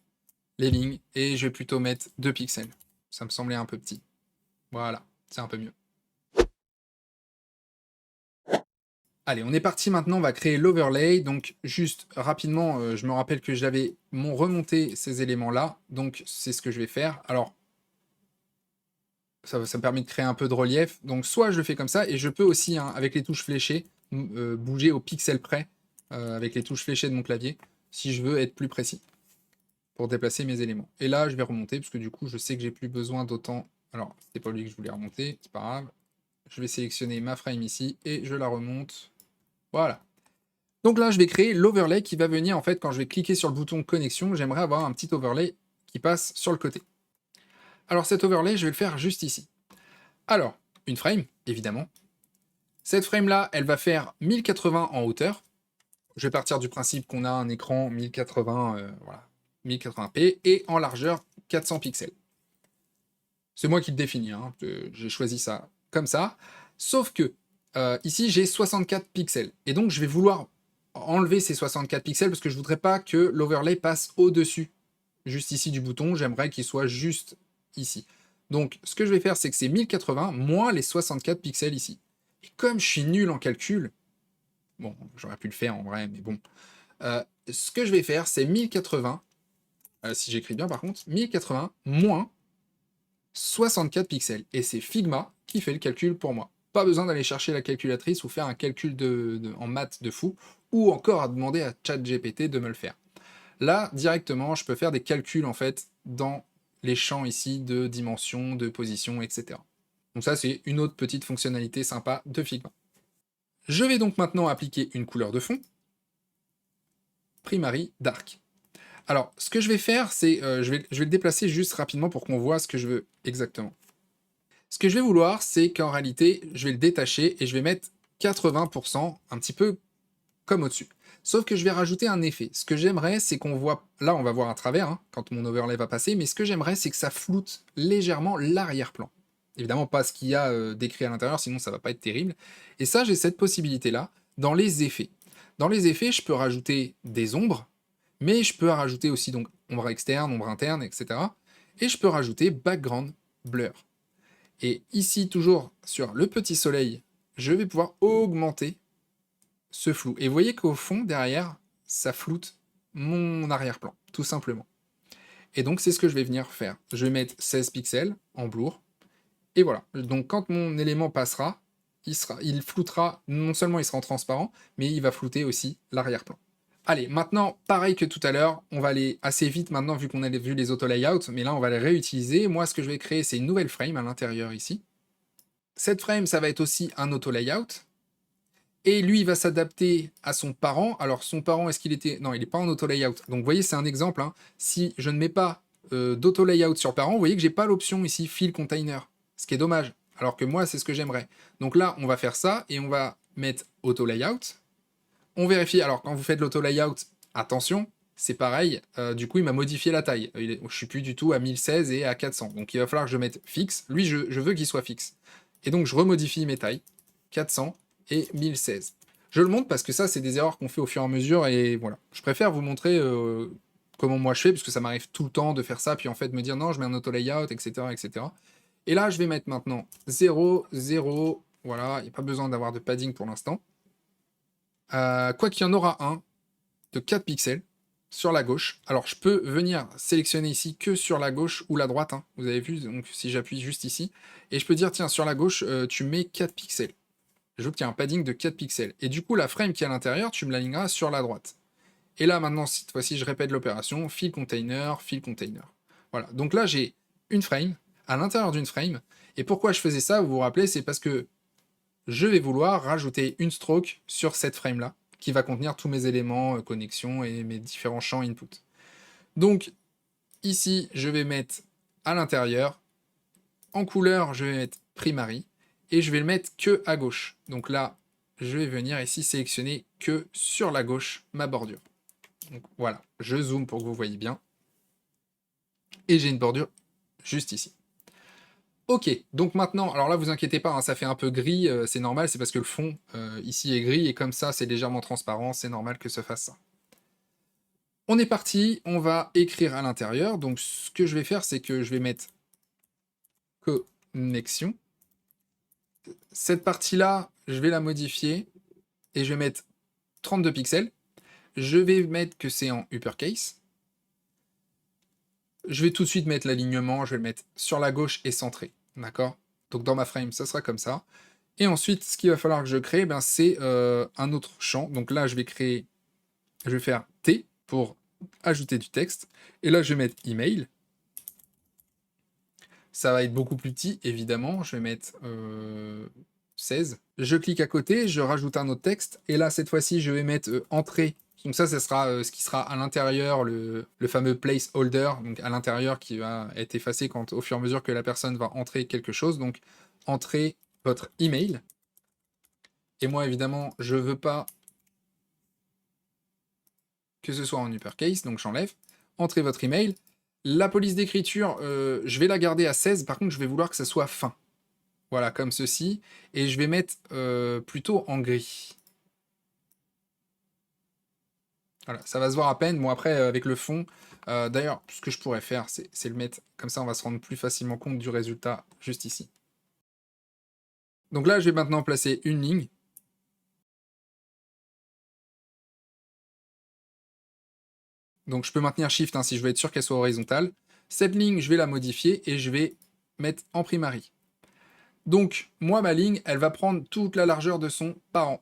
les lignes. Et je vais plutôt mettre 2 pixels. Ça me semblait un peu petit. Voilà, c'est un peu mieux. Allez, on est parti maintenant, on va créer l'overlay. Donc juste rapidement, je me rappelle que j'avais remonté ces éléments-là. Donc c'est ce que je vais faire. Alors, ça me permet de créer un peu de relief. Donc soit je le fais comme ça, et je peux aussi, hein, avec les touches fléchées, bouger au pixel près, avec les touches fléchées de mon clavier, si je veux être plus précis, pour déplacer mes éléments. Et là, je vais remonter, parce que du coup, je sais que j'ai plus besoin d'autant... Alors, c'était pas lui que je voulais remonter, c'est pas grave. Je vais sélectionner ma frame ici, et je la remonte. Voilà. Donc là, je vais créer l'overlay qui va venir, en fait, quand je vais cliquer sur le bouton connexion, j'aimerais avoir un petit overlay qui passe sur le côté. Alors cet overlay, je vais le faire juste ici. Alors, une frame, évidemment. Cette frame-là, elle va faire 1080 en hauteur. Je vais partir du principe qu'on a un écran 1080, voilà, 1080p, et en largeur 400 pixels. C'est moi qui le définis, hein, j'ai choisi ça comme ça. Sauf que, ici, j'ai 64 pixels. Et donc, je vais vouloir enlever ces 64 pixels parce que je voudrais pas que l'overlay passe au-dessus, juste ici du bouton. J'aimerais qu'il soit juste ici. Donc, ce que je vais faire, c'est que c'est 1080 moins les 64 pixels ici. Et comme je suis nul en calcul, bon, j'aurais pu le faire en vrai, mais bon. Ce que je vais faire, c'est 1080, si j'écris bien par contre, 1080 moins 64 pixels. Et c'est Figma qui fait le calcul pour moi. Pas besoin d'aller chercher la calculatrice ou faire un calcul en maths de fou, ou encore à demander à ChatGPT de me le faire. Là, directement, je peux faire des calculs en fait dans les champs ici de dimension, de position, etc. Donc ça, c'est une autre petite fonctionnalité sympa de Figma. Je vais donc maintenant appliquer une couleur de fond, Primary Dark. Alors, ce que je vais faire, c'est, je vais le déplacer juste rapidement pour qu'on voit ce que je veux exactement. Ce que je vais vouloir, c'est qu'en réalité, je vais le détacher et je vais mettre 80%, un petit peu comme au-dessus. Sauf que je vais rajouter un effet. Ce que j'aimerais, c'est qu'on voit... Là, on va voir à travers, hein, quand mon overlay va passer, mais ce que j'aimerais, c'est que ça floute légèrement l'arrière-plan. Évidemment, pas ce qu'il y a décrit à l'intérieur, sinon ça va pas être terrible. Et ça, j'ai cette possibilité-là dans les effets. Dans les effets, je peux rajouter des ombres, mais je peux rajouter aussi donc ombre externe, ombre interne, etc. Et je peux rajouter background blur. Et ici, toujours sur le petit soleil, je vais pouvoir augmenter ce flou. Et vous voyez qu'au fond, derrière, ça floute mon arrière-plan, tout simplement. Et donc, c'est ce que je vais venir faire. Je vais mettre 16 pixels en blur. Et voilà. Donc, quand mon élément passera, il floutera, non seulement il sera en transparent, mais il va flouter aussi l'arrière-plan. Allez, maintenant, pareil que tout à l'heure, on va aller assez vite maintenant vu qu'on a vu les auto-layouts, mais là, on va les réutiliser. Moi, ce que je vais créer, c'est une nouvelle frame à l'intérieur ici. Cette frame, ça va être aussi un auto-layout. Et lui, il va s'adapter à son parent. Alors, son parent, est-ce qu'il était... Non, il n'est pas en auto-layout. Donc, vous voyez, c'est un exemple. Hein. Si je ne mets pas d'auto-layout sur parent, vous voyez que j'ai pas l'option ici, fill container. Ce qui est dommage. Alors que moi, c'est ce que j'aimerais. Donc là, on va faire ça et on va mettre auto-layout. On vérifie. Alors, quand vous faites l'auto-layout, attention, c'est pareil. Du coup, il m'a modifié la taille. Je suis plus du tout à 1016 et à 400. Donc, il va falloir que je mette fixe. Lui, je veux qu'il soit fixe. Et donc, je remodifie mes tailles. 400 et 1016. Je le montre parce que ça, c'est des erreurs qu'on fait au fur et à mesure. Et voilà. Je préfère vous montrer comment moi je fais, parce que ça m'arrive tout le temps de faire ça, puis en fait me dire non, je mets un auto-layout, etc., etc. Et là, je vais mettre maintenant 0, 0. Voilà, il n'y a pas besoin d'avoir de padding pour l'instant. Quoi qu'il y en aura un de 4 pixels sur la gauche. Alors, je peux venir sélectionner ici que sur la gauche ou la droite. Hein. Vous avez vu, donc si j'appuie juste ici. Et je peux dire, tiens, sur la gauche, tu mets 4 pixels. J'obtiens un padding de 4 pixels. Et du coup, la frame qui est à l'intérieur, tu me l'aligneras sur la droite. Et là, maintenant, cette fois-ci, je répète l'opération. Fill container, fill container. Voilà. Donc là, j'ai une frame à l'intérieur d'une frame. Et pourquoi je faisais ça, vous vous rappelez, c'est parce que je vais vouloir rajouter une stroke sur cette frame-là, qui va contenir tous mes éléments, connexion et mes différents champs input. Donc, ici, je vais mettre à l'intérieur, en couleur, je vais mettre primary, et je vais le mettre que à gauche. Donc là, je vais venir ici sélectionner que sur la gauche ma bordure. Donc voilà, je zoome pour que vous voyez bien. Et j'ai une bordure juste ici. Ok, donc maintenant, alors là, vous inquiétez pas, hein, ça fait un peu gris, c'est normal, c'est parce que le fond ici est gris, et comme ça, c'est légèrement transparent, c'est normal que ça fasse ça. On est parti, on va écrire à l'intérieur, donc ce que je vais faire, c'est que je vais mettre connexion. Cette partie-là, je vais la modifier, et je vais mettre 32 pixels. Je vais mettre que c'est en uppercase. Je vais tout de suite mettre l'alignement, je vais le mettre sur la gauche et centré, d'accord? Donc dans ma frame, ça sera comme ça. Et ensuite, ce qu'il va falloir que je crée, ben, c'est un autre champ. Donc là, je vais faire T pour ajouter du texte. Et là, je vais mettre email. Ça va être beaucoup plus petit, évidemment. Je vais mettre 16. Je clique à côté, je rajoute un autre texte. Et là, cette fois-ci, je vais mettre entrée. Donc ça sera ce qui sera à l'intérieur, le fameux placeholder, donc à l'intérieur qui va être effacé au fur et à mesure que la personne va entrer quelque chose. Donc, entrez votre email. Et moi, évidemment, je veux pas que ce soit en uppercase, donc j'enlève. Entrez votre email. La police d'écriture, je vais la garder à 16. Par contre, je vais vouloir que ça soit fin. Voilà, comme ceci. Et je vais mettre plutôt en gris. Voilà, ça va se voir à peine. Bon, après, avec le fond, d'ailleurs, ce que je pourrais faire, c'est le mettre. Comme ça, on va se rendre plus facilement compte du résultat juste ici. Donc là, je vais maintenant placer une ligne. Donc je peux maintenir Shift hein, si je veux être sûr qu'elle soit horizontale. Cette ligne, je vais la modifier et je vais mettre en primary. Donc, moi, ma ligne, elle va prendre toute la largeur de son parent.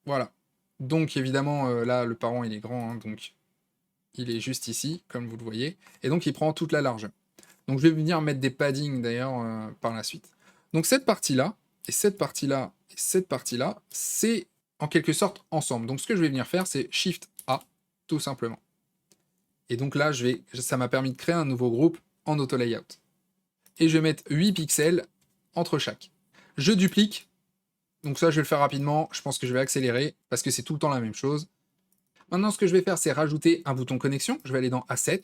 Voilà. Donc, évidemment, là, le parent, il est grand, hein, donc il est juste ici, comme vous le voyez. Et donc, il prend toute la largeur. Donc, je vais venir mettre des paddings, d'ailleurs, par la suite. Donc, cette partie-là, et cette partie-là, et cette partie-là, c'est en quelque sorte ensemble. Donc, ce que je vais venir faire, c'est Shift A, tout simplement. Et donc là, ça m'a permis de créer un nouveau groupe en auto layout. Et je vais mettre 8 pixels entre chaque. Je duplique. Donc ça, je vais le faire rapidement. Je pense que je vais accélérer parce que c'est tout le temps la même chose. Maintenant, ce que je vais faire, c'est rajouter un bouton connexion. Je vais aller dans Asset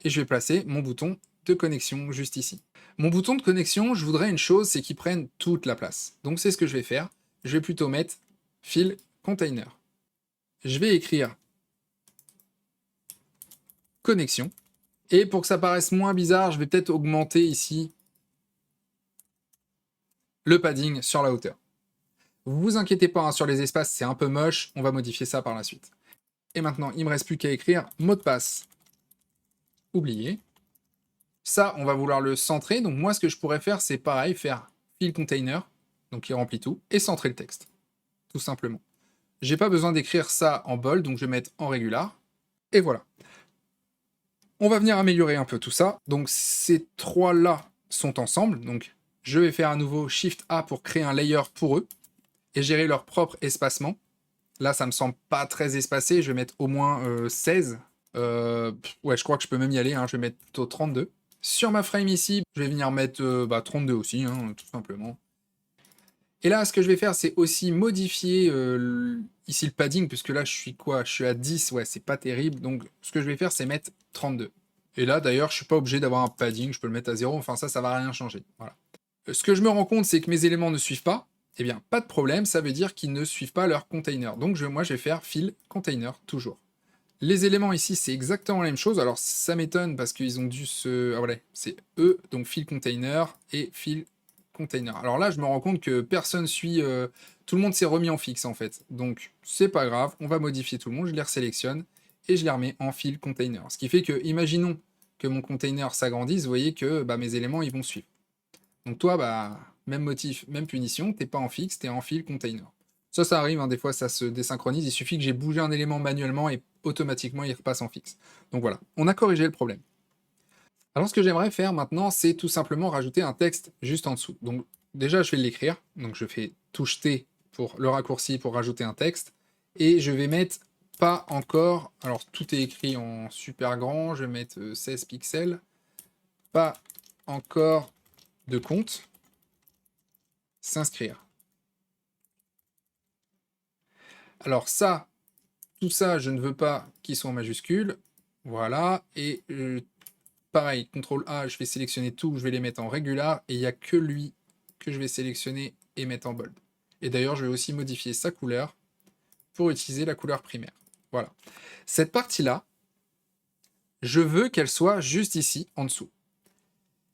et je vais placer mon bouton de connexion juste ici. Mon bouton de connexion, je voudrais une chose, c'est qu'il prenne toute la place. Donc c'est ce que je vais faire. Je vais plutôt mettre Fill Container. Je vais écrire connexion. Et pour que ça paraisse moins bizarre, je vais peut-être augmenter ici le padding sur la hauteur. Vous inquiétez pas, hein, sur les espaces, c'est un peu moche, on va modifier ça par la suite. Et maintenant, il me reste plus qu'à écrire mot de passe. Oublié. Ça, on va vouloir le centrer, donc moi, ce que je pourrais faire, c'est pareil, faire fill container, donc il remplit tout, et centrer le texte, tout simplement. J'ai pas besoin d'écrire ça en bold, donc je vais mettre en régular, et voilà. On va venir améliorer un peu tout ça, donc ces trois-là sont ensemble, donc je vais faire à nouveau Shift A pour créer un layer pour eux, et gérer leur propre espacement. Là, ça me semble pas très espacé, je vais mettre au moins 16. Ouais, je crois que je peux même y aller, hein, je vais mettre plutôt 32. Sur ma frame ici, je vais venir mettre 32 aussi, hein, tout simplement. Et là, ce que je vais faire, c'est aussi modifier ici le padding, puisque là, je suis quoi? Je suis à 10, ouais, c'est pas terrible. Donc, ce que je vais faire, c'est mettre 32. Et là, d'ailleurs, je suis pas obligé d'avoir un padding, je peux le mettre à 0, enfin ça va rien changer. Voilà. Ce que je me rends compte, c'est que mes éléments ne suivent pas. Eh bien, pas de problème, ça veut dire qu'ils ne suivent pas leur container. Donc moi, je vais faire fill container, toujours. Les éléments ici, c'est exactement la même chose. Alors, ça m'étonne parce qu'ils ont dû se... Ah voilà, c'est eux, donc fill container et fill container. Alors là, je me rends compte que personne suit... tout le monde s'est remis en fixe, en fait. Donc, c'est pas grave, on va modifier tout le monde, je les resélectionne et je les remets en fill container. Ce qui fait que, imaginons que mon container s'agrandisse, vous voyez que mes éléments, ils vont suivre. Donc toi, même motif, même punition, t'es pas en fixe, t'es en fill container. Ça arrive, hein, des fois ça se désynchronise, il suffit que j'ai bougé un élément manuellement et automatiquement il repasse en fixe. Donc voilà, on a corrigé le problème. Alors ce que j'aimerais faire maintenant, c'est tout simplement rajouter un texte juste en dessous. Donc déjà je vais l'écrire, donc je fais touche T pour le raccourci pour rajouter un texte, et je vais mettre pas encore, alors tout est écrit en super grand, je vais mettre 16 pixels, pas encore de compte, s'inscrire. Alors ça, tout ça, je ne veux pas qu'il soit en majuscule. Voilà, et pareil, CTRL A, je vais sélectionner tout, je vais les mettre en régular, et il n'y a que lui que je vais sélectionner et mettre en bold. Et d'ailleurs, je vais aussi modifier sa couleur pour utiliser la couleur primaire. Voilà. Cette partie-là, je veux qu'elle soit juste ici, en dessous.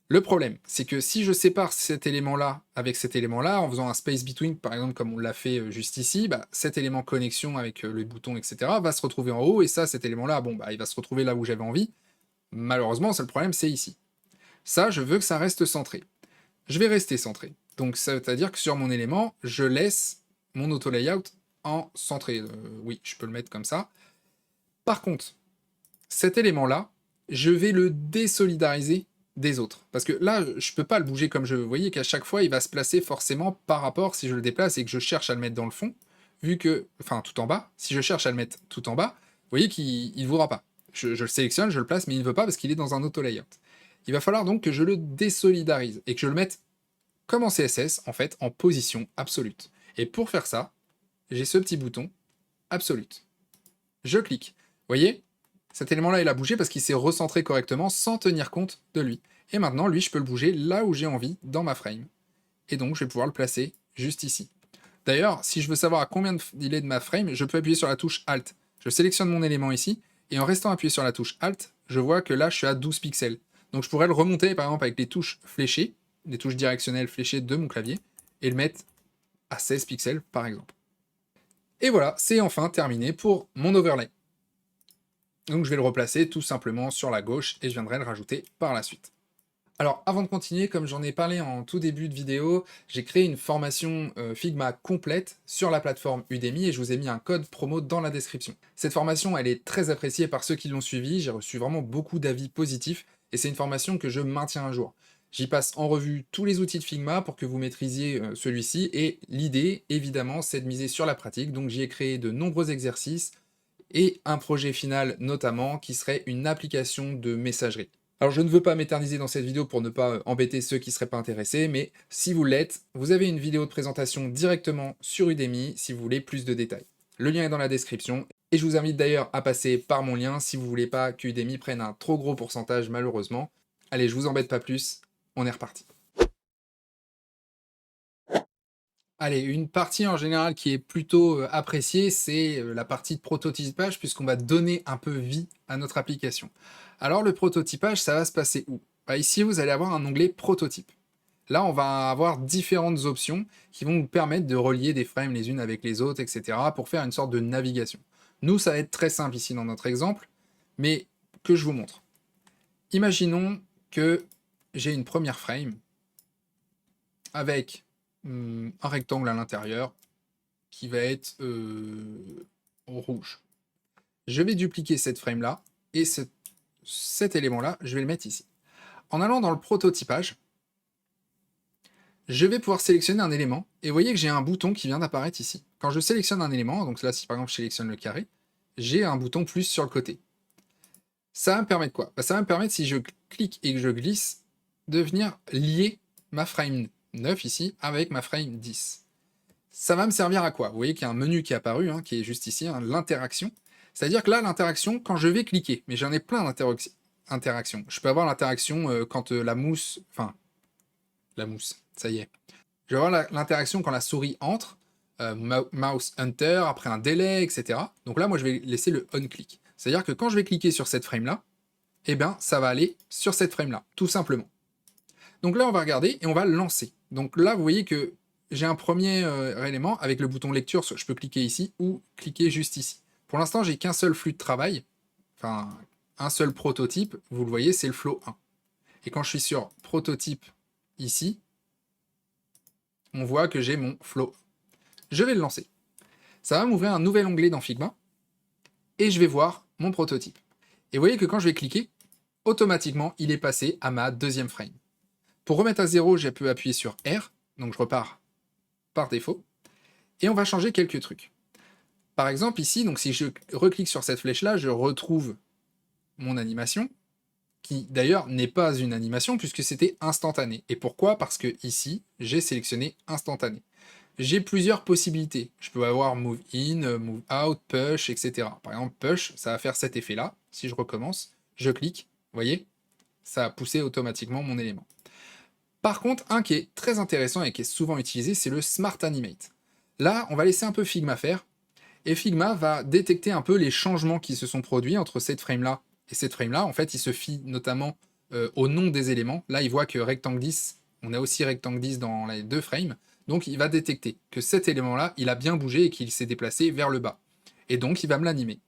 Le problème, c'est que si je sépare cet élément-là avec cet élément-là, en faisant un space between, par exemple, comme on l'a fait juste ici, cet élément connexion avec le bouton, etc., va se retrouver en haut, et ça, cet élément-là, il va se retrouver là où j'avais envie. Malheureusement, le problème, c'est ici. Ça, je veux que ça reste centré. Je vais rester centré. Donc, ça veut dire que sur mon élément, je laisse mon auto-layout en centré. Oui, je peux le mettre comme ça. Par contre, cet élément-là, je vais le désolidariser des autres. Parce que là, je peux pas le bouger comme je veux. Vous voyez qu'à chaque fois, il va se placer forcément par rapport, si je le déplace et que je cherche à le mettre dans le fond, vu que, enfin, tout en bas, si je cherche à le mettre tout en bas, vous voyez qu'il ne voudra pas. Je le sélectionne, je le place, mais il ne veut pas parce qu'il est dans un auto-layout. Il va falloir donc que je le désolidarise et que je le mette comme en CSS, en fait, en position absolue. Et pour faire ça, j'ai ce petit bouton, Absolute. Je clique. Vous voyez, cet élément-là, il a bougé parce qu'il s'est recentré correctement sans tenir compte de lui. Et maintenant, lui, je peux le bouger là où j'ai envie dans ma frame. Et donc, je vais pouvoir le placer juste ici. D'ailleurs, si je veux savoir à combien il est de ma frame, je peux appuyer sur la touche Alt. Je sélectionne mon élément ici, et en restant appuyé sur la touche Alt, je vois que là, je suis à 12 pixels. Donc je pourrais le remonter, par exemple, avec les touches fléchées, les touches directionnelles fléchées de mon clavier, et le mettre à 16 pixels, par exemple. Et voilà, c'est enfin terminé pour mon overlay. Donc je vais le replacer tout simplement sur la gauche, et je viendrai le rajouter par la suite. Alors, avant de continuer, comme j'en ai parlé en tout début de vidéo, j'ai créé une formation Figma complète sur la plateforme Udemy et je vous ai mis un code promo dans la description. Cette formation, elle est très appréciée par ceux qui l'ont suivie, j'ai reçu vraiment beaucoup d'avis positifs et c'est une formation que je maintiens à jour. J'y passe en revue tous les outils de Figma pour que vous maîtrisiez celui-ci et l'idée, évidemment, c'est de miser sur la pratique, donc j'y ai créé de nombreux exercices et un projet final notamment qui serait une application de messagerie. Alors je ne veux pas m'éterniser dans cette vidéo pour ne pas embêter ceux qui ne seraient pas intéressés, mais si vous l'êtes, vous avez une vidéo de présentation directement sur Udemy si vous voulez plus de détails. Le lien est dans la description, et je vous invite d'ailleurs à passer par mon lien si vous voulez pas que Udemy prenne un trop gros pourcentage malheureusement. Allez, je vous embête pas plus, on est reparti. Allez, une partie en général qui est plutôt appréciée, c'est la partie de prototypage, puisqu'on va donner un peu vie à notre application. Alors le prototypage, ça va se passer où? Bah, ici, vous allez avoir un onglet prototype. Là, on va avoir différentes options qui vont vous permettre de relier des frames les unes avec les autres, etc., pour faire une sorte de navigation. Nous, ça va être très simple ici dans notre exemple, mais que je vous montre. Imaginons que j'ai une première frame avec un rectangle à l'intérieur qui va être rouge. Je vais dupliquer cette frame-là, et cet élément-là, je vais le mettre ici. En allant dans le prototypage, je vais pouvoir sélectionner un élément, et vous voyez que j'ai un bouton qui vient d'apparaître ici. Quand je sélectionne un élément, donc là, si par exemple je sélectionne le carré, j'ai un bouton plus sur le côté. Ça va me permettre quoi? Bah, ça va me permettre, si je clique et que je glisse, de venir lier ma frame 9 ici avec ma frame 10. Ça va me servir à quoi? Vous voyez qu'il y a un menu qui est apparu, hein, qui est juste ici, hein, l'interaction. C'est-à-dire que là, l'interaction, quand je vais cliquer, mais j'en ai plein d'interactions. Je peux avoir l'interaction quand la mousse... Enfin, la mousse, ça y est. Je vais avoir l'interaction quand la souris entre, mouse enter, après un délai, etc. Donc là, moi, je vais laisser le on-click. C'est-à-dire que quand je vais cliquer sur cette frame-là, eh bien, ça va aller sur cette frame-là, tout simplement. Donc là, on va regarder et on va lancer. Donc là, vous voyez que j'ai un premier élément avec le bouton lecture, je peux cliquer ici ou cliquer juste ici. Pour l'instant, j'ai qu'un seul flux de travail, enfin un seul prototype, vous le voyez, c'est le flow 1. Et quand je suis sur prototype ici, on voit que j'ai mon flow 1. Je vais le lancer. Ça va m'ouvrir un nouvel onglet dans Figma, et je vais voir mon prototype. Et vous voyez que quand je vais cliquer, automatiquement, il est passé à ma deuxième frame. Pour remettre à 0, je peux appuyer sur R, donc je repars par défaut, et on va changer quelques trucs. Par exemple, ici, donc si je reclique sur cette flèche-là, je retrouve mon animation, qui d'ailleurs n'est pas une animation puisque c'était instantané. Et pourquoi? Parce que ici, j'ai sélectionné instantané. J'ai plusieurs possibilités. Je peux avoir move in, move out, push, etc. Par exemple, push, ça va faire cet effet-là. Si je recommence, je clique, vous voyez, ça a poussé automatiquement mon élément. Par contre, un qui est très intéressant et qui est souvent utilisé, c'est le Smart Animate. Là, on va laisser un peu Figma faire, et Figma va détecter un peu les changements qui se sont produits entre cette frame-là et cette frame-là. En fait, il se fie notamment au nom des éléments. Là, il voit que rectangle 10, on a aussi rectangle 10 dans les deux frames, donc il va détecter que cet élément-là, il a bien bougé et qu'il s'est déplacé vers le bas. Et donc, il va me l'animer.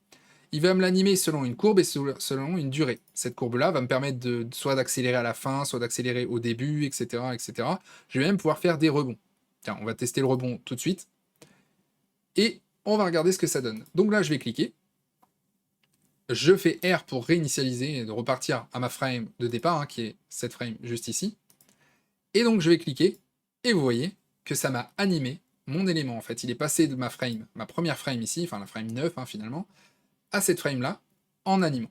Il va me l'animer selon une courbe et selon une durée. Cette courbe-là va me permettre soit d'accélérer à la fin, soit d'accélérer au début, etc., etc. Je vais même pouvoir faire des rebonds. Tiens, on va tester le rebond tout de suite. Et on va regarder ce que ça donne. Donc là, je vais cliquer. Je fais R pour réinitialiser et de repartir à ma frame de départ, hein, qui est cette frame juste ici. Et donc, je vais cliquer. Et vous voyez que ça m'a animé mon élément. En fait, il est passé de ma frame, ma première frame ici, enfin la frame 9 hein, finalement, à cette frame-là, en animant.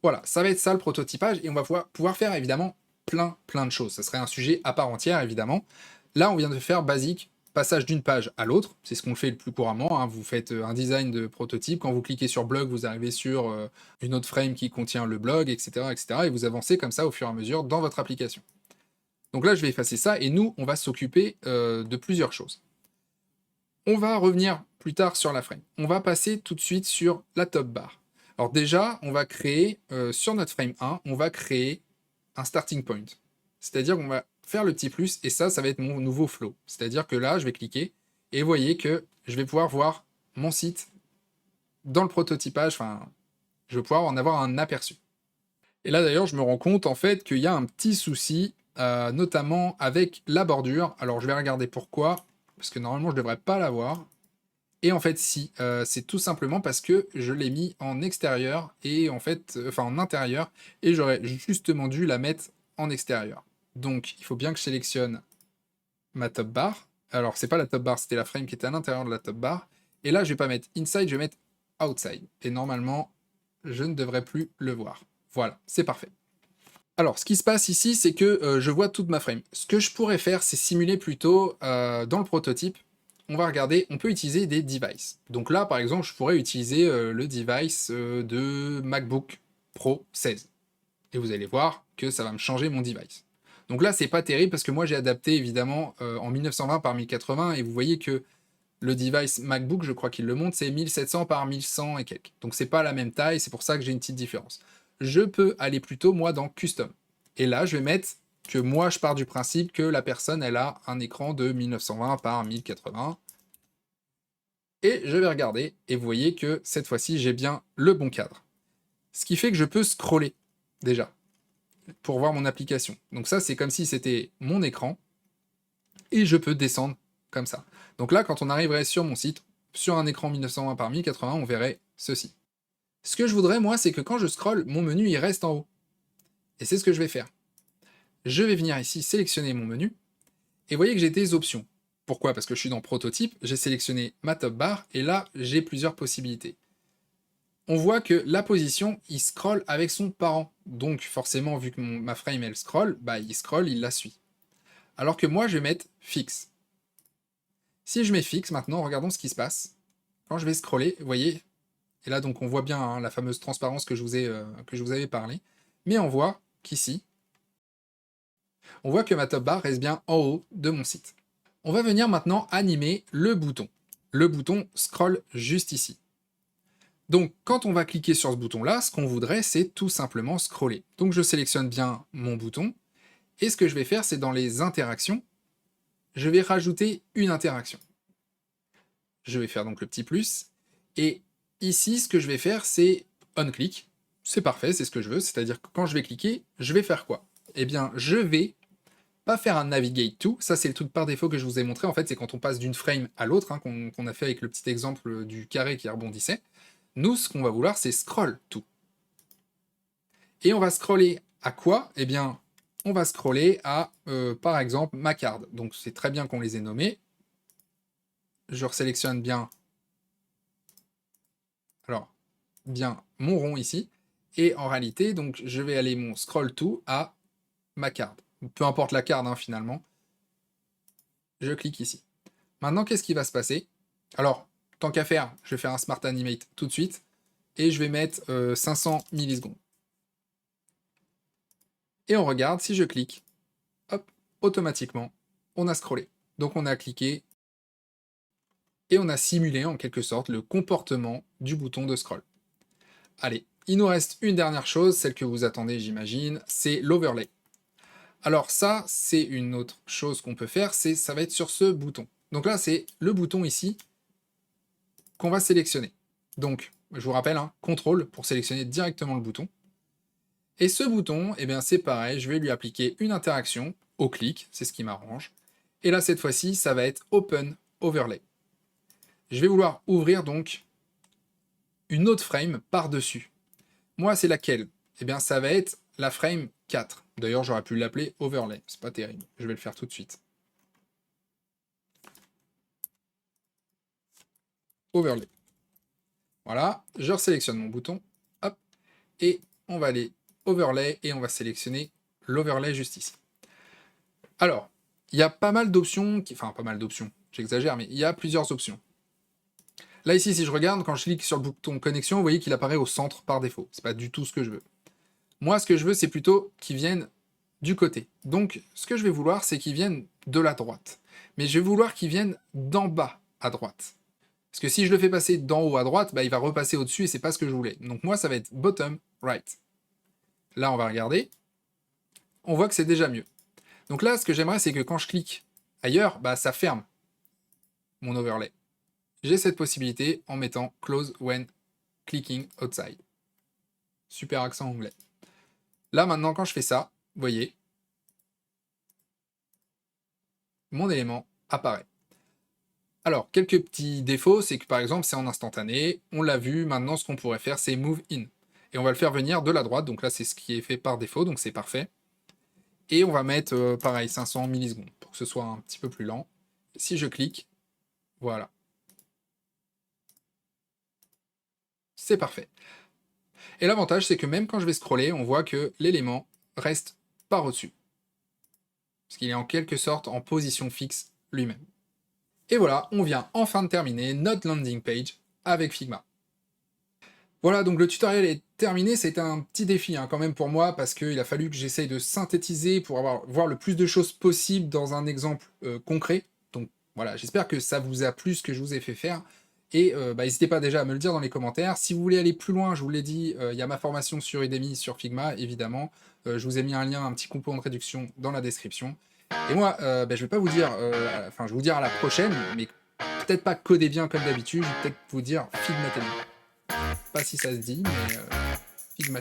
Voilà, ça va être ça le prototypage, et on va pouvoir faire évidemment plein de choses. Ça serait un sujet à part entière, évidemment. Là, on vient de faire basique, passage d'une page à l'autre, c'est ce qu'on fait le plus couramment, hein. Vous faites un design de prototype, quand vous cliquez sur blog, vous arrivez sur une autre frame qui contient le blog, etc., etc., et vous avancez comme ça au fur et à mesure dans votre application. Donc là, je vais effacer ça, et nous, on va s'occuper de plusieurs choses. On va revenir plus tard sur la frame. On va passer tout de suite sur la top bar. Alors déjà, on va créer, sur notre frame 1, on va créer un starting point. C'est-à-dire qu'on va faire le petit plus, et ça va être mon nouveau flow. C'est-à-dire que là, je vais cliquer, et vous voyez que je vais pouvoir voir mon site dans le prototypage, enfin, je vais pouvoir en avoir un aperçu. Et là, d'ailleurs, je me rends compte, en fait, qu'il y a un petit souci, notamment avec la bordure. Alors, je vais regarder pourquoi, parce que normalement, je ne devrais pas l'avoir. Et en fait, si, c'est tout simplement parce que je l'ai mis en extérieur, et en fait, enfin, en intérieur, et j'aurais justement dû la mettre en extérieur. Donc, il faut bien que je sélectionne ma top bar. Alors, c'est pas la top bar, c'était la frame qui était à l'intérieur de la top bar. Et là, je vais pas mettre inside, je vais mettre outside. Et normalement, je ne devrais plus le voir. Voilà, c'est parfait. Alors, ce qui se passe ici, c'est que je vois toute ma frame. Ce que je pourrais faire, c'est simuler plutôt dans le prototype. On va regarder, on peut utiliser des devices. Donc là, par exemple, je pourrais utiliser le device de MacBook Pro 16. Et vous allez voir que ça va me changer mon device. Donc là, c'est pas terrible parce que moi, j'ai adapté évidemment en 1920 par 1080 et vous voyez que le device MacBook, je crois qu'il le montre, c'est 1700 par 1100 et quelques. Donc c'est pas la même taille, c'est pour ça que j'ai une petite différence. Je peux aller plutôt, moi, dans Custom. Et là, je vais mettre que moi, je pars du principe que la personne, elle a un écran de 1920 par 1080. Et je vais regarder, et vous voyez que cette fois-ci, j'ai bien le bon cadre. Ce qui fait que je peux scroller, déjà, pour voir mon application. Donc ça, c'est comme si c'était mon écran, et je peux descendre comme ça. Donc là, quand on arriverait sur mon site, sur un écran 1920 par 1080, on verrait ceci. Ce que je voudrais, moi, c'est que quand je scrolle, mon menu, il reste en haut. Et c'est ce que je vais faire. Je vais venir ici sélectionner mon menu, et vous voyez que j'ai des options. Pourquoi? Parce que je suis dans Prototype, j'ai sélectionné ma top bar, et là, j'ai plusieurs possibilités. On voit que la position, il scrolle avec son parent. Donc forcément, vu que ma frame, elle scrolle, bah il scrolle, il la suit. Alors que moi, je vais mettre fixe. Si je mets fixe, maintenant, regardons ce qui se passe. Quand je vais scroller, vous voyez, et là, donc, on voit bien hein, la fameuse transparence que je vous avais parlé. Mais on voit qu'ici, on voit que ma top bar reste bien en haut de mon site. On va venir maintenant animer le bouton. Le bouton scroll juste ici. Donc, quand on va cliquer sur ce bouton-là, ce qu'on voudrait, c'est tout simplement scroller. Donc, je sélectionne bien mon bouton. Et ce que je vais faire, c'est dans les interactions, je vais rajouter une interaction. Je vais faire donc le petit plus. Et ici, ce que je vais faire, c'est on-click. C'est parfait, c'est ce que je veux. C'est-à-dire que quand je vais cliquer, je vais faire quoi? Eh bien, je vais pas faire un navigate to. Ça, c'est le truc par défaut que je vous ai montré. En fait, c'est quand on passe d'une frame à l'autre, hein, qu'on a fait avec le petit exemple du carré qui rebondissait. Nous, ce qu'on va vouloir, c'est scroll to. Et on va scroller à quoi? Eh bien, on va scroller à, par exemple, ma carte. Donc, c'est très bien qu'on les ait nommés. Je resélectionne bien, alors, bien mon rond ici. Et en réalité, donc, je vais aller mon scroll to à ma carte. Peu importe la carte, hein, finalement. Je clique ici. Maintenant, qu'est-ce qui va se passer? Alors, tant qu'à faire, je vais faire un Smart Animate tout de suite. Et je vais mettre 500 millisecondes. Et on regarde, si je clique, hop, automatiquement, on a scrollé. Donc on a cliqué et on a simulé en quelque sorte le comportement du bouton de scroll. Allez, il nous reste une dernière chose, celle que vous attendez j'imagine, c'est l'overlay. Alors ça, c'est une autre chose qu'on peut faire, ça va être sur ce bouton. Donc là, c'est le bouton ici qu'on va sélectionner. Donc, je vous rappelle, hein, CTRL pour sélectionner directement le bouton. Et ce bouton, eh bien c'est pareil, je vais lui appliquer une interaction au clic, c'est ce qui m'arrange. Et là, cette fois-ci, ça va être Open Overlay. Je vais vouloir ouvrir donc une autre frame par-dessus. Moi, c'est laquelle? Eh bien, ça va être la frame 4. D'ailleurs, j'aurais pu l'appeler Overlay, c'est pas terrible. Je vais le faire tout de suite. Overlay. Voilà, je resélectionne mon bouton, hop, et on va aller Overlay, et on va sélectionner l'Overlay juste ici. Alors, il y a pas mal d'options, enfin pas mal d'options, j'exagère, mais il y a plusieurs options. Là, ici, si je regarde, quand je clique sur le bouton connexion, vous voyez qu'il apparaît au centre par défaut. C'est pas du tout ce que je veux. Moi, ce que je veux, c'est plutôt qu'ils viennent du côté. Donc, ce que je vais vouloir, c'est qu'ils viennent de la droite. Mais je vais vouloir qu'ils viennent d'en bas à droite. Parce que si je le fais passer d'en haut à droite, bah, il va repasser au-dessus et c'est pas ce que je voulais. Donc moi, ça va être bottom right. Là, on va regarder. On voit que c'est déjà mieux. Donc là, ce que j'aimerais, c'est que quand je clique ailleurs, bah, ça ferme mon overlay. J'ai cette possibilité en mettant close when clicking outside. Super accent anglais. Là, maintenant, quand je fais ça, vous voyez, mon élément apparaît. Alors, quelques petits défauts, c'est que par exemple, c'est en instantané. On l'a vu, maintenant, ce qu'on pourrait faire, c'est move in. Et on va le faire venir de la droite. Donc là, c'est ce qui est fait par défaut, donc c'est parfait. Et on va mettre, pareil, 500 millisecondes pour que ce soit un petit peu plus lent. Si je clique, voilà. C'est parfait. Et l'avantage, c'est que même quand je vais scroller, on voit que l'élément reste par au-dessus. Parce qu'il est en quelque sorte en position fixe lui-même. Et voilà, on vient enfin de terminer notre landing page avec Figma. Voilà, donc le tutoriel est terminé, c'était un petit défi hein, quand même pour moi, parce qu'il a fallu que j'essaye de synthétiser pour voir le plus de choses possible dans un exemple concret. Donc voilà, j'espère que ça vous a plu ce que je vous ai fait faire. Et n'hésitez pas déjà à me le dire dans les commentaires. Si vous voulez aller plus loin, je vous l'ai dit, il y a ma formation sur Udemy, sur Figma, évidemment. Je vous ai mis un lien, un petit coupon de réduction dans la description. Et moi, je vais pas vous dire, je vais vous dire à la prochaine, mais peut-être pas coder bien comme d'habitude, je vais peut-être vous dire Figma. Pas si ça se dit, mais Figma.